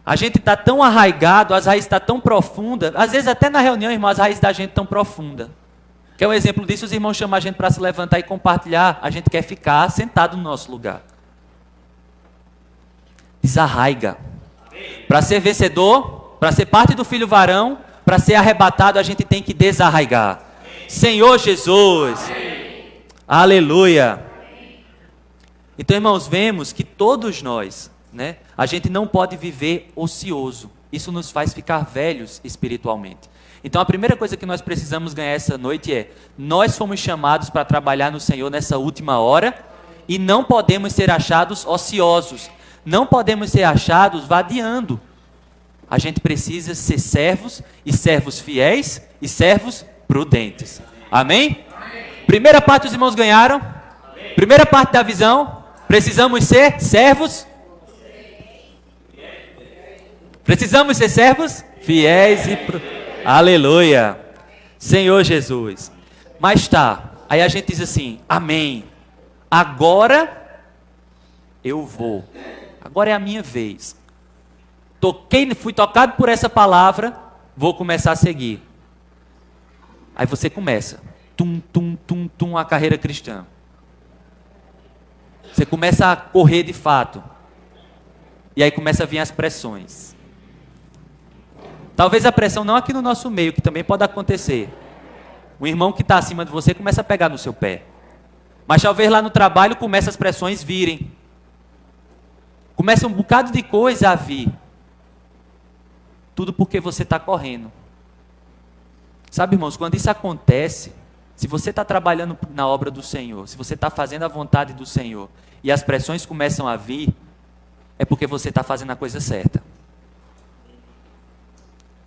A gente está tão arraigado, as raízes estão tão profundas. Às vezes até na reunião, irmão, as raízes da gente estão profundas. Quer um exemplo disso? Os irmãos chamam a gente para se levantar e compartilhar. A gente quer ficar sentado no nosso lugar. Desarraiga. Para ser vencedor, para ser parte do filho varão, para ser arrebatado, a gente tem que desarraigar. Senhor Jesus. Aleluia. Então, irmãos, vemos que todos nós, né, a gente não pode viver ocioso. Isso nos faz ficar velhos espiritualmente. Então, a primeira coisa que nós precisamos ganhar essa noite é: nós fomos chamados para trabalhar no Senhor nessa última hora e não podemos ser achados ociosos. Não podemos ser achados vadiando. A gente precisa ser servos, e servos fiéis, e servos prudentes. Amém? Primeira parte os irmãos ganharam. Primeira parte da visão. Precisamos ser servos. Precisamos ser servos fiéis e prudentes. Aleluia. Senhor Jesus. Mas tá. Aí a gente diz assim: amém. Agora eu vou. Agora é a minha vez. Fui tocado por essa palavra, vou começar a seguir. Aí você começa. A carreira cristã. Você começa a correr de fato. E aí começa a vir as pressões. Talvez a pressão não aqui no nosso meio, que também pode acontecer. O irmão que está acima de você começa a pegar no seu pé. Mas talvez lá no trabalho começa as pressões virem. Começa um bocado de coisa a vir. Tudo porque você está correndo. Sabe, irmãos, quando isso acontece, se você está trabalhando na obra do Senhor, se você está fazendo a vontade do Senhor, e as pressões começam a vir, é porque você está fazendo a coisa certa.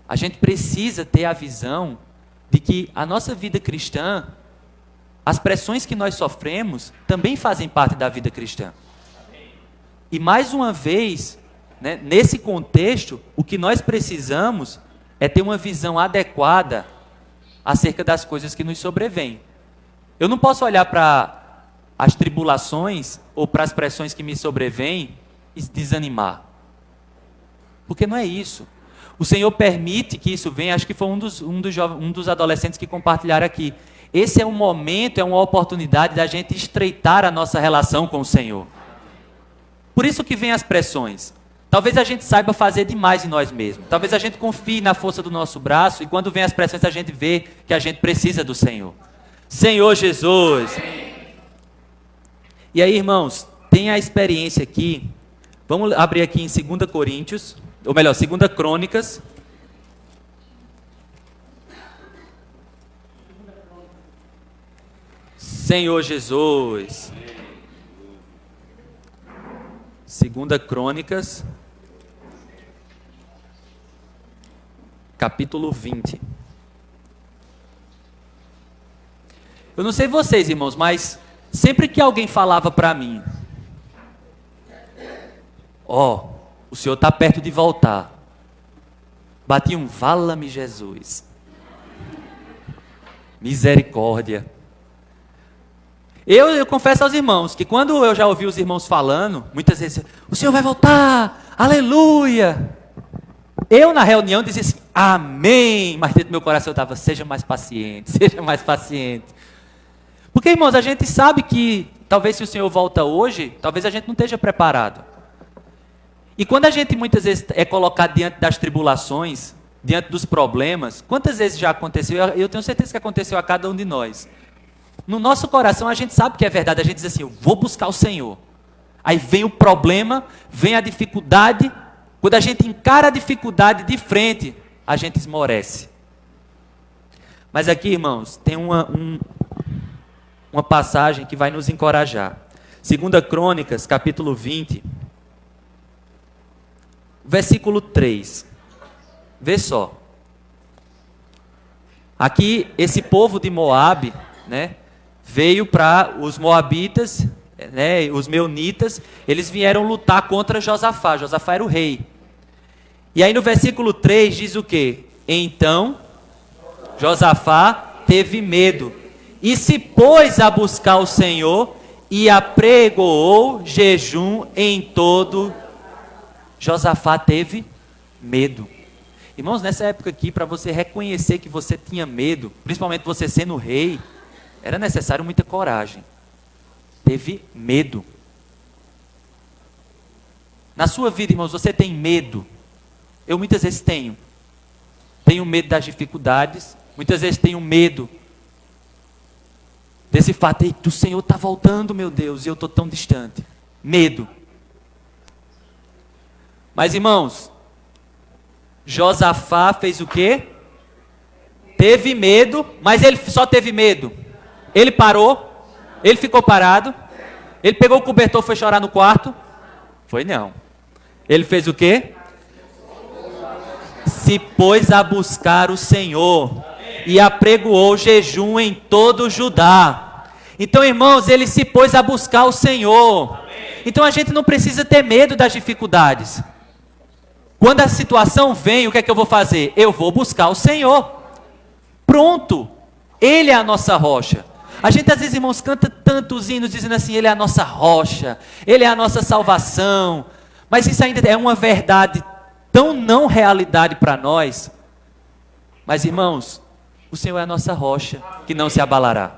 A gente precisa ter a visão de que a nossa vida cristã, as pressões que nós sofremos, também fazem parte da vida cristã. E mais uma vez, né, nesse contexto, o que nós precisamos é ter uma visão adequada acerca das coisas que nos sobrevêm. Eu não posso olhar para as tribulações ou para as pressões que me sobrevêm e desanimar. Porque não é isso. O Senhor permite que isso venha. Acho que foi um dos adolescentes que compartilharam aqui. Esse é um momento, é uma oportunidade da gente estreitar a nossa relação com o Senhor. Por isso que vem as pressões. Talvez a gente saiba fazer demais em nós mesmos. Talvez a gente confie na força do nosso braço e quando vem as pressões a gente vê que a gente precisa do Senhor. Senhor Jesus. E aí, irmãos, tem a experiência aqui. Vamos abrir aqui em 2 Coríntios, ou melhor, 2 Crônicas. Senhor Jesus. Segunda Crônicas, capítulo 20. Eu não sei vocês, irmãos, mas sempre que alguém falava para mim, o senhor está perto de voltar, batia um vala-me Jesus, misericórdia. Eu confesso aos irmãos que quando eu já ouvi os irmãos falando, muitas vezes, o senhor vai voltar, aleluia. Eu na reunião dizia assim, amém, mas dentro do meu coração eu estava, seja mais paciente, seja mais paciente. Porque, irmãos, a gente sabe que talvez se o Senhor volta hoje, talvez a gente não esteja preparado. E quando a gente muitas vezes é colocado diante das tribulações, diante dos problemas, quantas vezes já aconteceu, eu tenho certeza que aconteceu a cada um de nós. No nosso coração a gente sabe que é verdade, a gente diz assim, eu vou buscar o Senhor. Aí vem o problema, vem a dificuldade, quando a gente encara a dificuldade de frente, a gente esmorece. Mas aqui, irmãos, tem uma passagem que vai nos encorajar. 2 Crônicas, capítulo 20, versículo 3. Vê só. Aqui, esse povo de Moabe, né, veio para os moabitas, né, os meunitas, eles vieram lutar contra Josafá. Josafá era o rei. E aí no versículo 3 diz o quê? Então, Josafá teve medo e se pôs a buscar o Senhor e apregoou jejum em todo. Josafá teve medo. Irmãos, nessa época aqui, para você reconhecer que você tinha medo, principalmente você sendo rei, era necessário muita coragem. Teve medo. Na sua vida, irmãos, você tem medo? Eu muitas vezes tenho. Tenho medo das dificuldades, muitas vezes tenho medo desse fato, eita, o Senhor está voltando, meu Deus, e eu estou tão distante. Medo. Mas, irmãos, Josafá fez o quê? Teve medo, mas ele só teve medo. Ele parou, ele ficou parado, ele pegou o cobertor e foi chorar no quarto? Foi não. Ele fez o quê? Se pôs a buscar o Senhor e apregoou jejum em todo o Judá. Então, irmãos, ele se pôs a buscar o Senhor. Então a gente não precisa ter medo das dificuldades. Quando a situação vem, o que é que eu vou fazer? Eu vou buscar o Senhor. Pronto. Ele é a nossa rocha. A gente às vezes, irmãos, canta tantos hinos dizendo assim, ele é a nossa rocha, ele é a nossa salvação. Mas isso ainda é uma verdade tão não realidade para nós. Mas, irmãos, o Senhor é a nossa rocha, que não se abalará.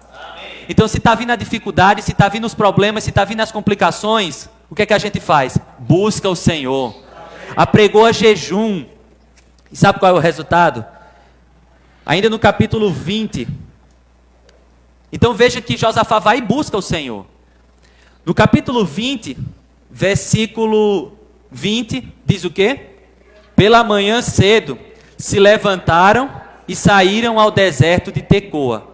Então, se está vindo a dificuldade, se está vindo os problemas, se está vindo as complicações, o que é que a gente faz? Busca o Senhor. Apregou a jejum. E sabe qual é o resultado? Ainda no capítulo 20. Então veja que Josafá vai e busca o Senhor. No capítulo 20, versículo 20, diz o quê? Pela manhã cedo, se levantaram e saíram ao deserto de Tecoa.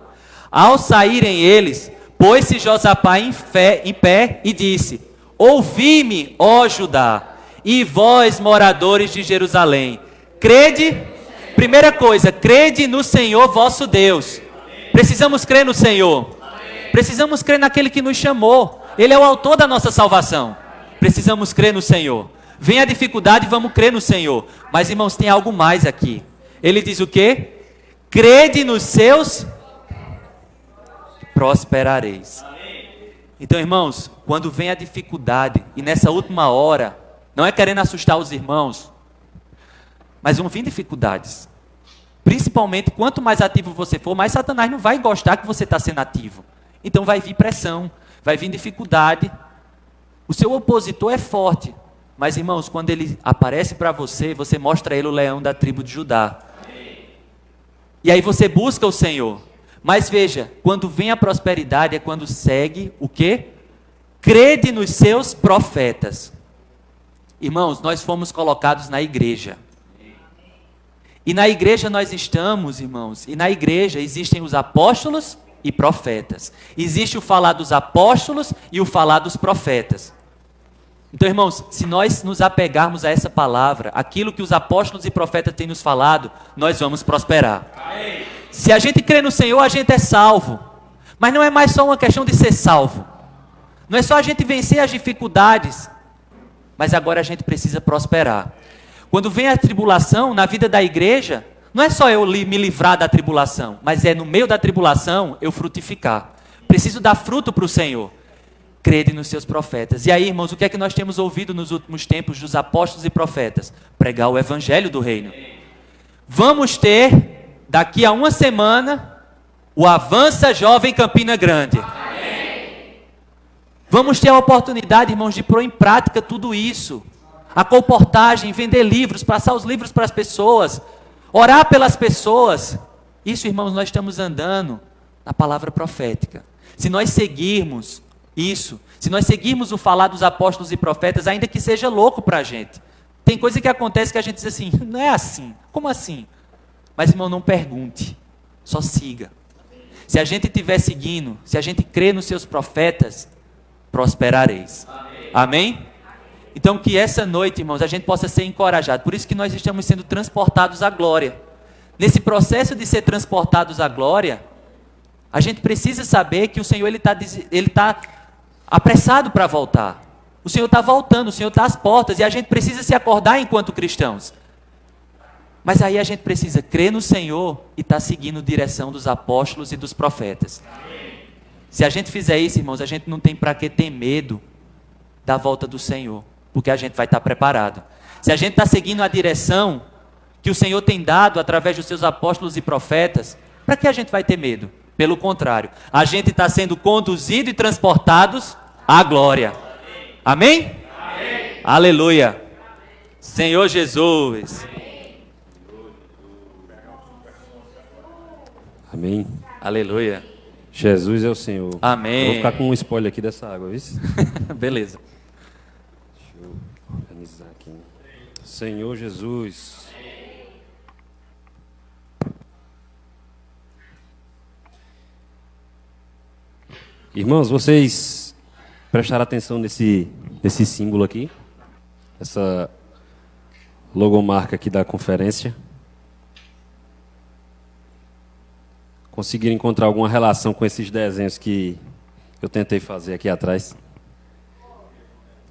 Ao saírem eles, pôs-se Josafá em pé e disse, ouvi-me, ó Judá, e vós, moradores de Jerusalém, crede, primeira coisa, crede no Senhor vosso Deus. Precisamos crer no Senhor. Precisamos crer naquele que nos chamou. Ele é o autor da nossa salvação. Precisamos crer no Senhor. Vem a dificuldade, vamos crer no Senhor. Mas, irmãos, tem algo mais aqui. Ele diz o quê? Crede nos seus, prosperareis. Então, irmãos, quando vem a dificuldade, e nessa última hora, não é querendo assustar os irmãos, mas vão vir dificuldades. Principalmente, quanto mais ativo você for, mais Satanás não vai gostar que você está sendo ativo. Então vai vir pressão, vai vir dificuldade. O seu opositor é forte. Mas, irmãos, quando ele aparece para você, você mostra a ele o leão da tribo de Judá. E aí você busca o Senhor. Mas veja, quando vem a prosperidade é quando segue o quê? Crede nos seus profetas. Irmãos, nós fomos colocados na igreja. E na igreja nós estamos, irmãos, e na igreja existem os apóstolos e profetas. Existe o falar dos apóstolos e o falar dos profetas. Então, irmãos, se nós nos apegarmos a essa palavra, aquilo que os apóstolos e profetas têm nos falado, nós vamos prosperar. Amém. Se a gente crê no Senhor, a gente é salvo. Mas não é mais só uma questão de ser salvo. Não é só a gente vencer as dificuldades, mas agora a gente precisa prosperar. Quando vem a tribulação na vida da igreja, não é só eu me livrar da tribulação, mas é no meio da tribulação eu frutificar. Preciso dar fruto para o Senhor. Crede nos seus profetas. E aí, irmãos, o que é que nós temos ouvido nos últimos tempos dos apóstolos e profetas? Pregar o evangelho do reino. Vamos ter, daqui a uma semana, o Avança Jovem Campina Grande. Vamos ter a oportunidade, irmãos, de pôr em prática tudo isso. A colportagem, vender livros, passar os livros para as pessoas, orar pelas pessoas. Isso, irmãos, nós estamos andando na palavra profética. Se nós seguirmos isso, se nós seguirmos o falar dos apóstolos e profetas, ainda que seja louco para a gente. Tem coisa que acontece que a gente diz assim, não é assim, como assim? Mas, irmão, não pergunte, só siga. Se a gente estiver seguindo, se a gente crer nos seus profetas, prosperareis. Amém? Amém? Então que essa noite, irmãos, a gente possa ser encorajado. Por isso que nós estamos sendo transportados à glória. Nesse processo de ser transportados à glória, a gente precisa saber que o Senhor ele tá apressado para voltar. O Senhor está voltando, o Senhor está às portas, e a gente precisa se acordar enquanto cristãos. Mas aí a gente precisa crer no Senhor e estar seguindo a direção dos apóstolos e dos profetas. Se a gente fizer isso, irmãos, a gente não tem para que ter medo da volta do Senhor, porque a gente vai estar preparado. Se a gente está seguindo a direção que o Senhor tem dado através dos seus apóstolos e profetas, para que a gente vai ter medo? Pelo contrário, a gente está sendo conduzido e transportados à glória. Amém? Amém. Aleluia. Senhor Jesus. Amém. Aleluia. Jesus é o Senhor. Amém. Eu vou ficar com um spoiler aqui dessa água, viu? Beleza. Deixa eu organizar aqui. Senhor Jesus. Irmãos, vocês prestaram atenção nesse símbolo aqui? Essa logomarca aqui da conferência? Conseguiram encontrar alguma relação com esses desenhos que eu tentei fazer aqui atrás?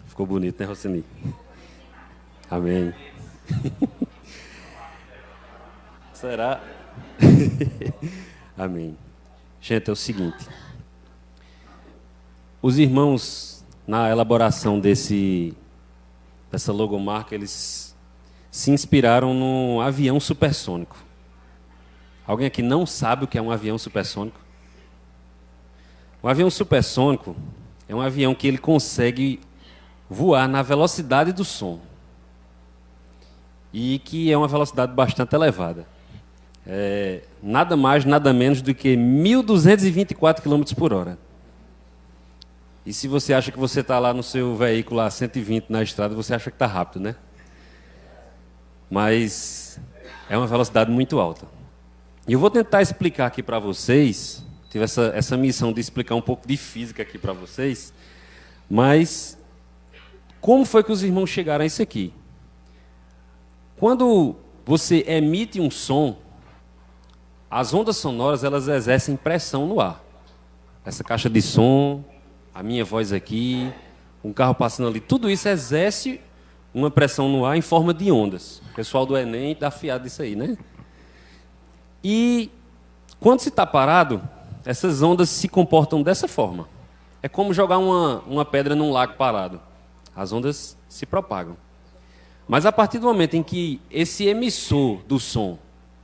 Ficou bonito, né, Roseni? Amém. Será? Amém. Gente, é o seguinte. Os irmãos, na elaboração dessa logomarca, eles se inspiraram num avião supersônico. Alguém aqui não sabe o que é um avião supersônico? Um avião supersônico é um avião que ele consegue voar na velocidade do som. E que é uma velocidade bastante elevada. É nada mais, nada menos do que 1.224 km por hora. E se você acha que você está lá no seu veículo a 120 na estrada, você acha que está rápido, né? Mas é uma velocidade muito alta. E eu vou tentar explicar aqui para vocês, tive essa missão de explicar um pouco de física aqui para vocês, mas como foi que os irmãos chegaram a isso aqui? Quando você emite um som, as ondas sonoras elas exercem pressão no ar. Essa caixa de som, a minha voz aqui, um carro passando ali, tudo isso exerce uma pressão no ar em forma de ondas. O pessoal do Enem dá fiado disso aí, né? E quando se está parado, essas ondas se comportam dessa forma. É como jogar uma pedra num lago parado. As ondas se propagam. Mas a partir do momento em que esse emissor do som,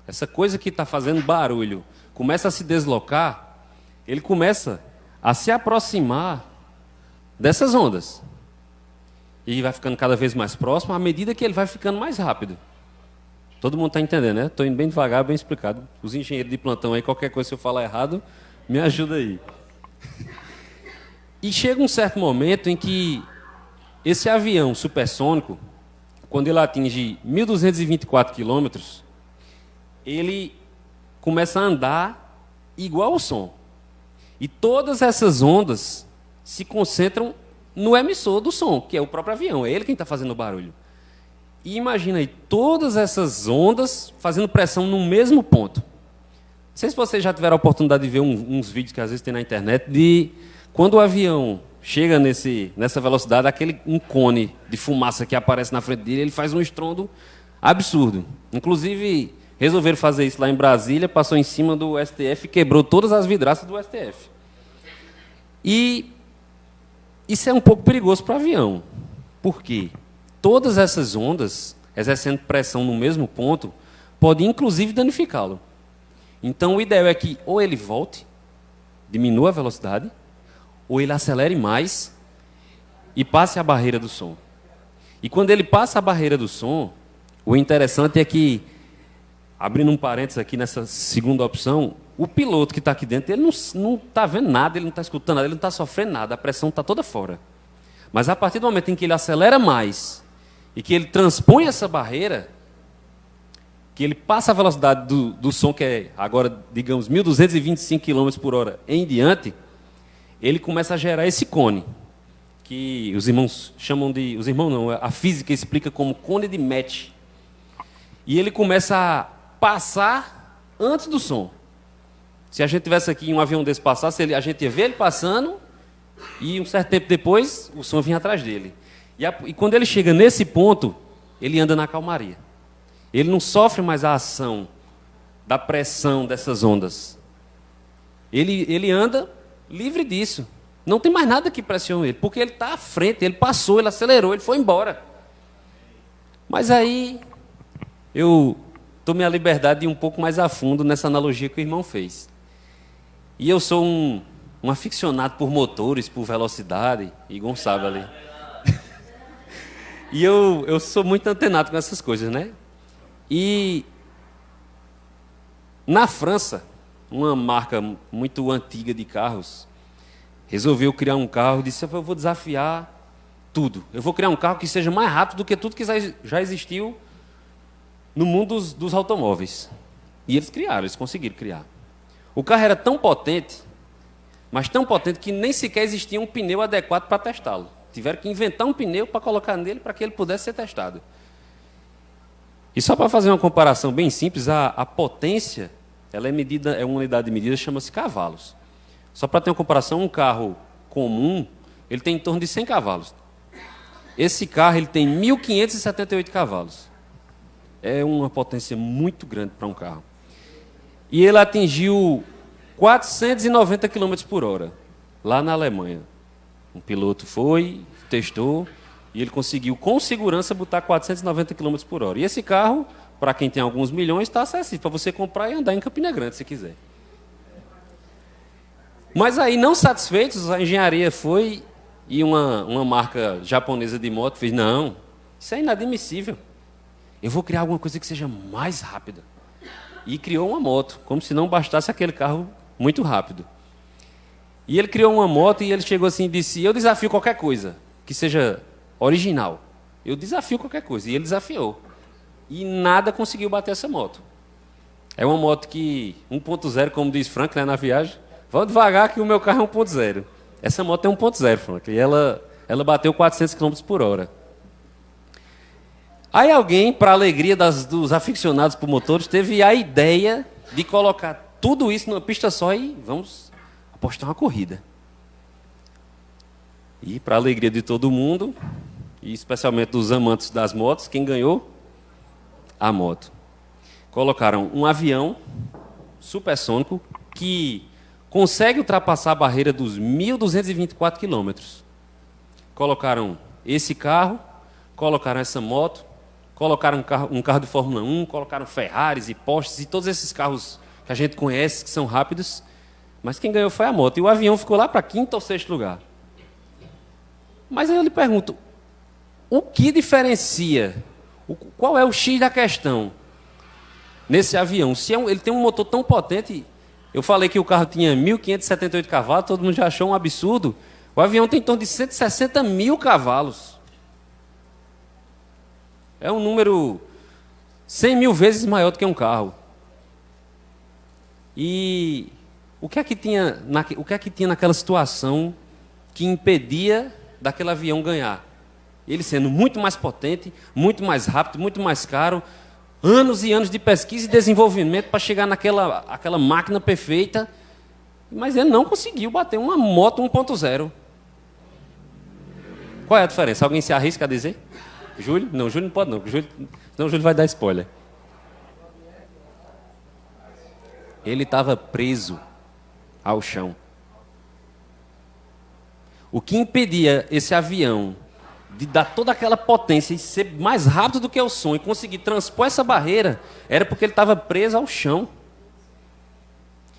essa coisa que está fazendo barulho, começa a se deslocar, ele começa a se aproximar dessas ondas. E vai ficando cada vez mais próximo à medida que ele vai ficando mais rápido. Todo mundo está entendendo, né? Estou indo bem devagar, bem explicado. Os engenheiros de plantão aí, qualquer coisa se eu falar errado, me ajuda aí. E chega um certo momento em que esse avião supersônico, quando ele atinge 1.224 quilômetros, ele começa a andar igual ao som. E todas essas ondas se concentram no emissor do som, que é o próprio avião, é ele quem está fazendo o barulho. E imagina aí, todas essas ondas fazendo pressão no mesmo ponto. Não sei se vocês já tiveram a oportunidade de ver uns vídeos que às vezes tem na internet, de quando o avião chega nessa velocidade, um cone de fumaça que aparece na frente dele, ele faz um estrondo absurdo. Inclusive, resolveram fazer isso lá em Brasília, passou em cima do STF e quebrou todas as vidraças do STF. E isso é um pouco perigoso para o avião. Por quê? Todas essas ondas, exercendo pressão no mesmo ponto, podem inclusive danificá-lo. Então, o ideal é que ou ele volte, diminua a velocidade, ou ele acelere mais e passe a barreira do som. E quando ele passa a barreira do som, o interessante é que, abrindo um parênteses aqui nessa segunda opção, o piloto que está aqui dentro, ele não está vendo nada, ele não está escutando nada, ele não está sofrendo nada, a pressão está toda fora. Mas a partir do momento em que ele acelera mais e que ele transpõe essa barreira, que ele passa a velocidade do som, que é agora, digamos, 1.225 km por hora em diante, ele começa a gerar esse cone, que os irmãos chamam de... Os irmãos não, a física explica como cone de Metz. E ele começa a passar antes do som. Se a gente tivesse aqui um avião desse passar, a gente ia ver ele passando e um certo tempo depois o som vinha atrás dele. E quando ele chega nesse ponto, ele anda na calmaria. Ele não sofre mais a ação da pressão dessas ondas. Ele anda livre disso. Não tem mais nada que pressione ele, porque ele está à frente, ele passou, ele acelerou, ele foi embora. Mas aí eu tomei a liberdade de ir um pouco mais a fundo nessa analogia que o irmão fez. E eu sou um aficionado por motores, por velocidade, e Gonçalo ali. E eu sou muito antenado com essas coisas, né? E na França, uma marca muito antiga de carros resolveu criar um carro e disse: eu vou desafiar tudo. Eu vou criar um carro que seja mais rápido do que tudo que já existiu no mundo dos automóveis. E eles conseguiram criar. O carro era tão potente, mas tão potente que nem sequer existia um pneu adequado para testá-lo. Tiveram que inventar um pneu para colocar nele para que ele pudesse ser testado. E só para fazer uma comparação bem simples, a potência, ela é uma unidade de medida, chama-se cavalos. Só para ter uma comparação, um carro comum, ele tem em torno de 100 cavalos. Esse carro ele tem 1.578 cavalos. É uma potência muito grande para um carro. E ele atingiu 490 km por hora, lá na Alemanha. Um piloto foi, testou, e ele conseguiu, com segurança, botar 490 km por hora. E esse carro, para quem tem alguns milhões, está acessível para você comprar e andar em Campina Grande, se quiser. Mas aí, não satisfeitos, a engenharia foi e uma marca japonesa de moto fez: não, isso é inadmissível. Eu vou criar alguma coisa que seja mais rápida. E criou uma moto, como se não bastasse aquele carro muito rápido. E ele criou uma moto e ele chegou assim e disse: eu desafio qualquer coisa que seja original. Eu desafio qualquer coisa. E ele desafiou. E nada conseguiu bater essa moto. É uma moto que 1.0, como diz Frank, né, na viagem. Vamos devagar que o meu carro é 1.0. Essa moto é 1.0, Frank. E ela bateu 400 km por hora. Aí alguém, para a alegria dos aficionados por motores, teve a ideia de colocar tudo isso numa pista só e vamos apostar uma corrida. E, para a alegria de todo mundo, e especialmente dos amantes das motos, quem ganhou? A moto. Colocaram um avião supersônico que consegue ultrapassar a barreira dos 1.224 quilômetros. Colocaram esse carro, colocaram essa moto, colocaram um carro de Fórmula 1, colocaram Ferraris e Porsches e todos esses carros que a gente conhece, que são rápidos, mas quem ganhou foi a moto. E o avião ficou lá para quinto ou sexto lugar. Mas aí eu lhe pergunto, o que diferencia, qual é o X da questão nesse avião? Se ele tem um motor tão potente, eu falei que o carro tinha 1.578 cavalos, todo mundo já achou um absurdo. O avião tem em torno de 160 mil cavalos. É um número 100 mil vezes maior do que um carro. E o que é que tinha naquela situação que impedia daquele avião ganhar. Ele sendo muito mais potente, muito mais rápido, muito mais caro, anos e anos de pesquisa e desenvolvimento para chegar aquela máquina perfeita, mas ele não conseguiu bater uma moto 1.0. Qual é a diferença? Alguém se arrisca a dizer? Júlio? Não, Júlio não pode não, senão o Júlio vai dar spoiler. Ele estava preso ao chão. O que impedia esse avião de dar toda aquela potência e ser mais rápido do que o som e conseguir transpor essa barreira, era porque ele estava preso ao chão.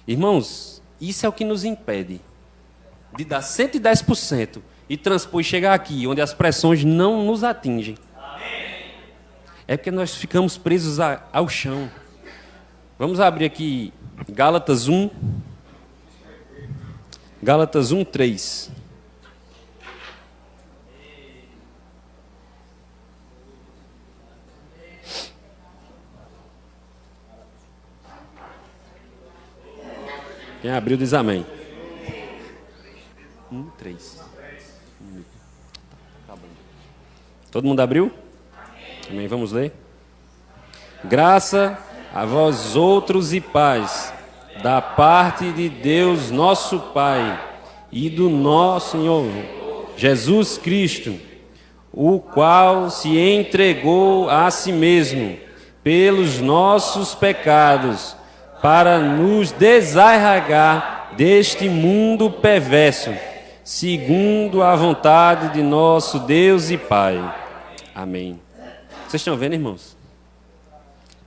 Irmãos, isso é o que nos impede de dar 110% e transpor e chegar aqui, onde as pressões não nos atingem. É porque nós ficamos presos ao chão. Vamos abrir aqui Gálatas 1. Gálatas 1, 3. Quem abriu diz amém. 1, 3. Todo mundo abriu? Amém. Vamos ler? Graça a vós outros e paz, da parte de Deus nosso Pai e do nosso Senhor Jesus Cristo, o qual se entregou a si mesmo pelos nossos pecados, para nos desarraigar deste mundo perverso, segundo a vontade de nosso Deus e Pai. Amém. Vocês estão vendo, irmãos?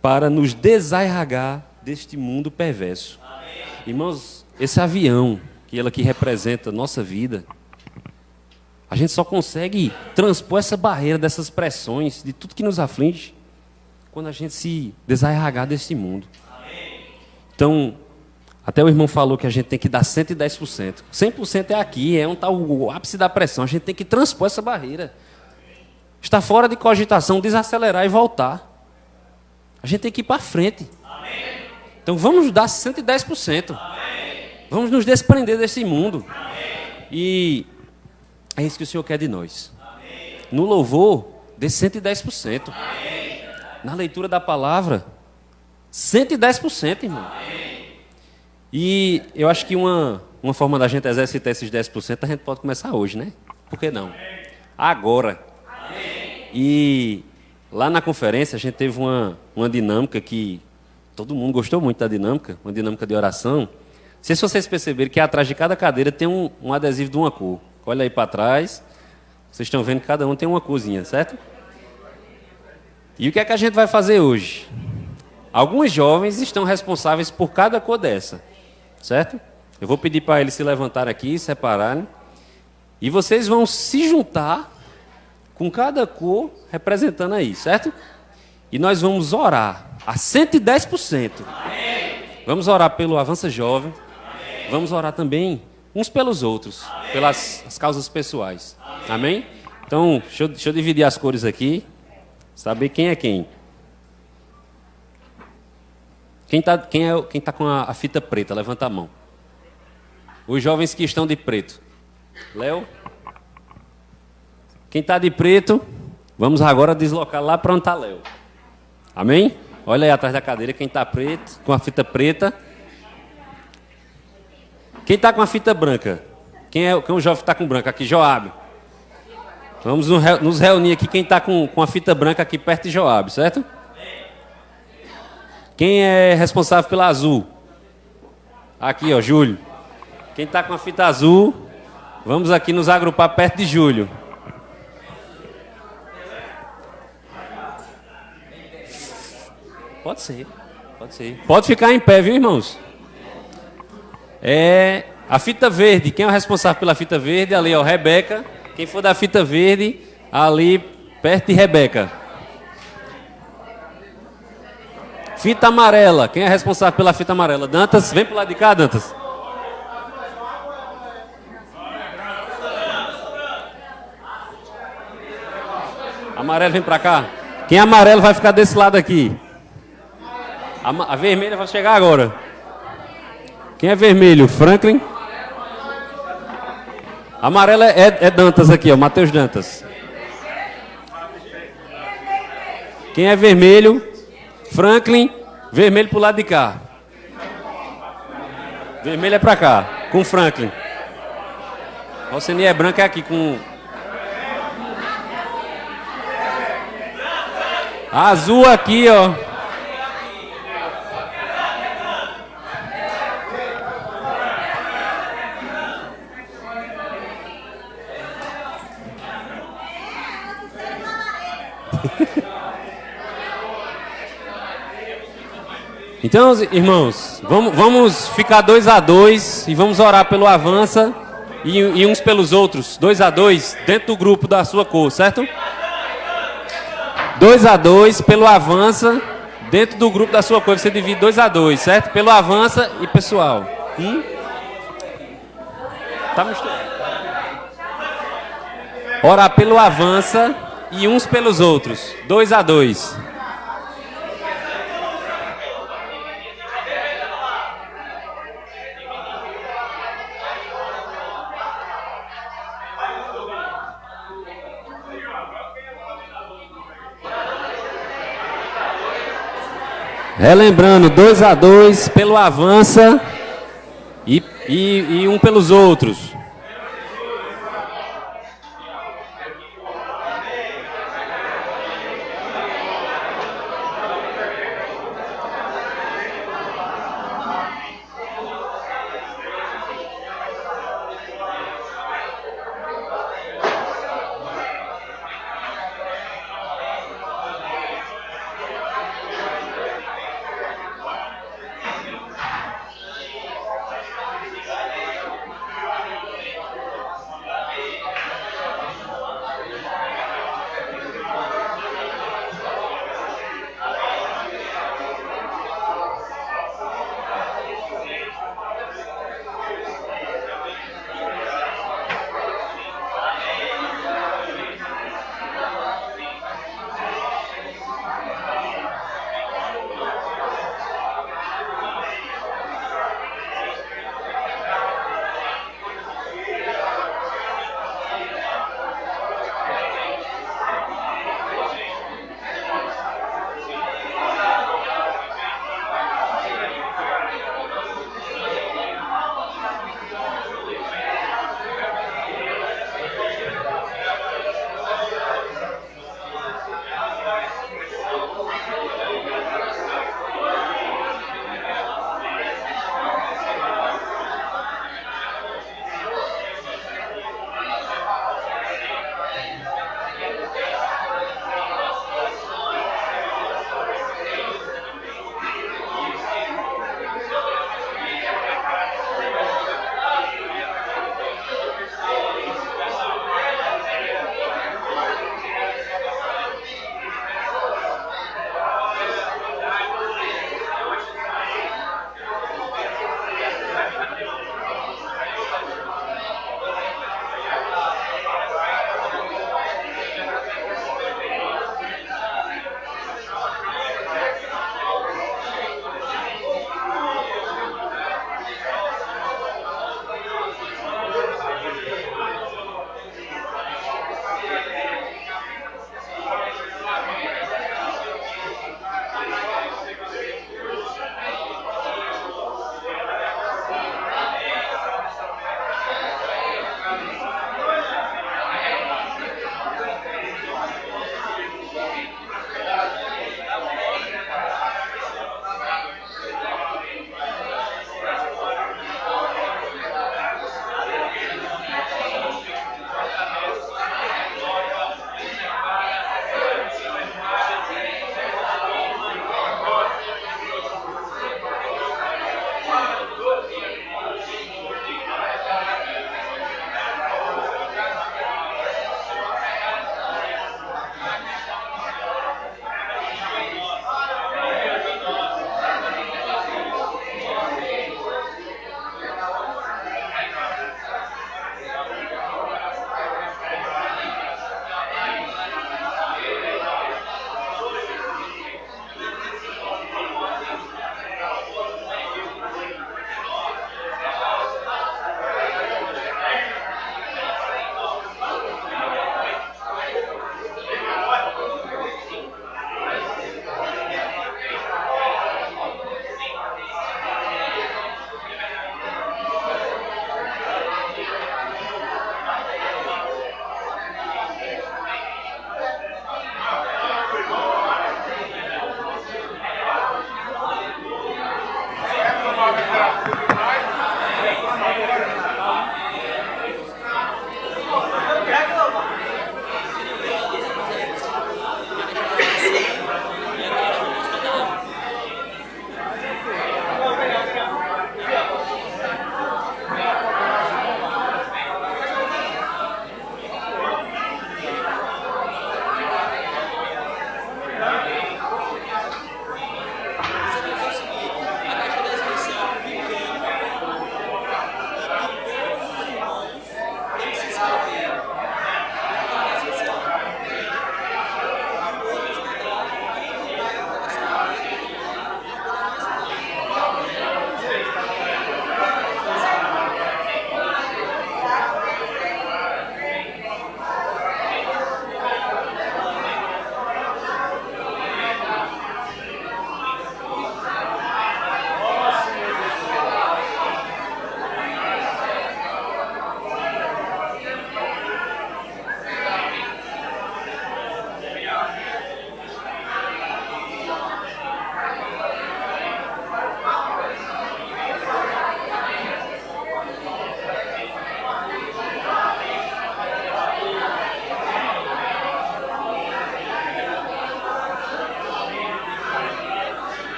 Para nos desarraigar deste mundo perverso. Irmãos, esse avião que ele aqui representa a nossa vida, a gente só consegue transpor essa barreira dessas pressões, de tudo que nos aflige, quando a gente se desarraigar deste mundo. Então, até o irmão falou que a gente tem que dar 110%. 100% é aqui, é onde está o ápice da pressão. A gente tem que transpor essa barreira. Está fora de cogitação, desacelerar e voltar. A gente tem que ir para frente. Então, vamos dar 110%. Vamos nos desprender desse mundo. E é isso que o Senhor quer de nós. No louvor, dê 110%. Na leitura da palavra, 110%, irmão. E eu acho que uma forma da gente exercitar esses 10%, a gente pode começar hoje, né? Por que não? Agora. E lá na conferência a gente teve uma dinâmica que todo mundo gostou muito da dinâmica, uma dinâmica de oração. Não sei se vocês perceberam que atrás de cada cadeira tem um adesivo de uma cor. Olha aí para trás, vocês estão vendo que cada um tem uma corzinha, certo? E o que é que a gente vai fazer hoje? Alguns jovens estão responsáveis por cada cor dessa, certo? Eu vou pedir para eles se levantarem aqui, separarem. E vocês vão se juntar com cada cor representando aí, certo? E nós vamos orar a 110%. Vamos orar pelo Avança Jovem. Vamos orar também uns pelos outros, pelas as causas pessoais. Amém? Então, deixa eu dividir as cores aqui, saber quem é quem. Quem tá com a fita preta? Levanta a mão. Os jovens que estão de preto. Léo? Quem está de preto, vamos agora deslocar lá para onde está Léo. Amém? Olha aí atrás da cadeira quem está preto, com a fita preta. Quem está com a fita branca? Quem é o jovem que está com branca? Aqui, Joabe. Vamos nos reunir aqui quem está com a fita branca aqui perto de Joabe, certo? Quem é responsável pela azul? Aqui, ó, Júlio. Quem está com a fita azul, vamos aqui nos agrupar perto de Júlio. Pode ser, pode ser. Pode ficar em pé, viu, irmãos? A fita verde. Quem é o responsável pela fita verde? Ali, ó, Rebeca. Quem for da fita verde, ali perto de Rebeca. Fita amarela. Quem é responsável pela fita amarela? Dantas, vem pro lado de cá, Dantas. Amarelo, vem pra cá. Quem é amarelo vai ficar desse lado aqui. A vermelha vai chegar agora. Quem é vermelho? Franklin. Amarelo é Dantas aqui, ó, Matheus Dantas. Quem é vermelho? Franklin, vermelho pro lado de cá. Vermelho é pra cá, com Franklin. Roceni é branco, é aqui com... Azul aqui, ó. Então, irmãos, vamos ficar 2-2 e vamos orar pelo Avança e uns pelos outros, 2-2, dentro do grupo da sua cor, certo? 2-2 pelo Avança, dentro do grupo da sua cor, você divide 2-2, certo? Pelo Avança e pessoal. Tá misturado. Orar pelo Avança e uns pelos outros, 2-2. Relembrando, 2-2 pelo Avança e um pelos outros.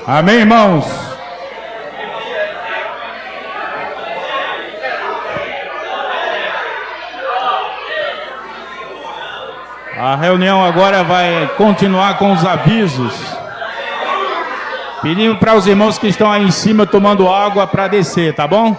Amém, irmãos? A reunião agora vai continuar com os avisos. Pedindo para os irmãos que estão aí em cima tomando água para descer, tá bom?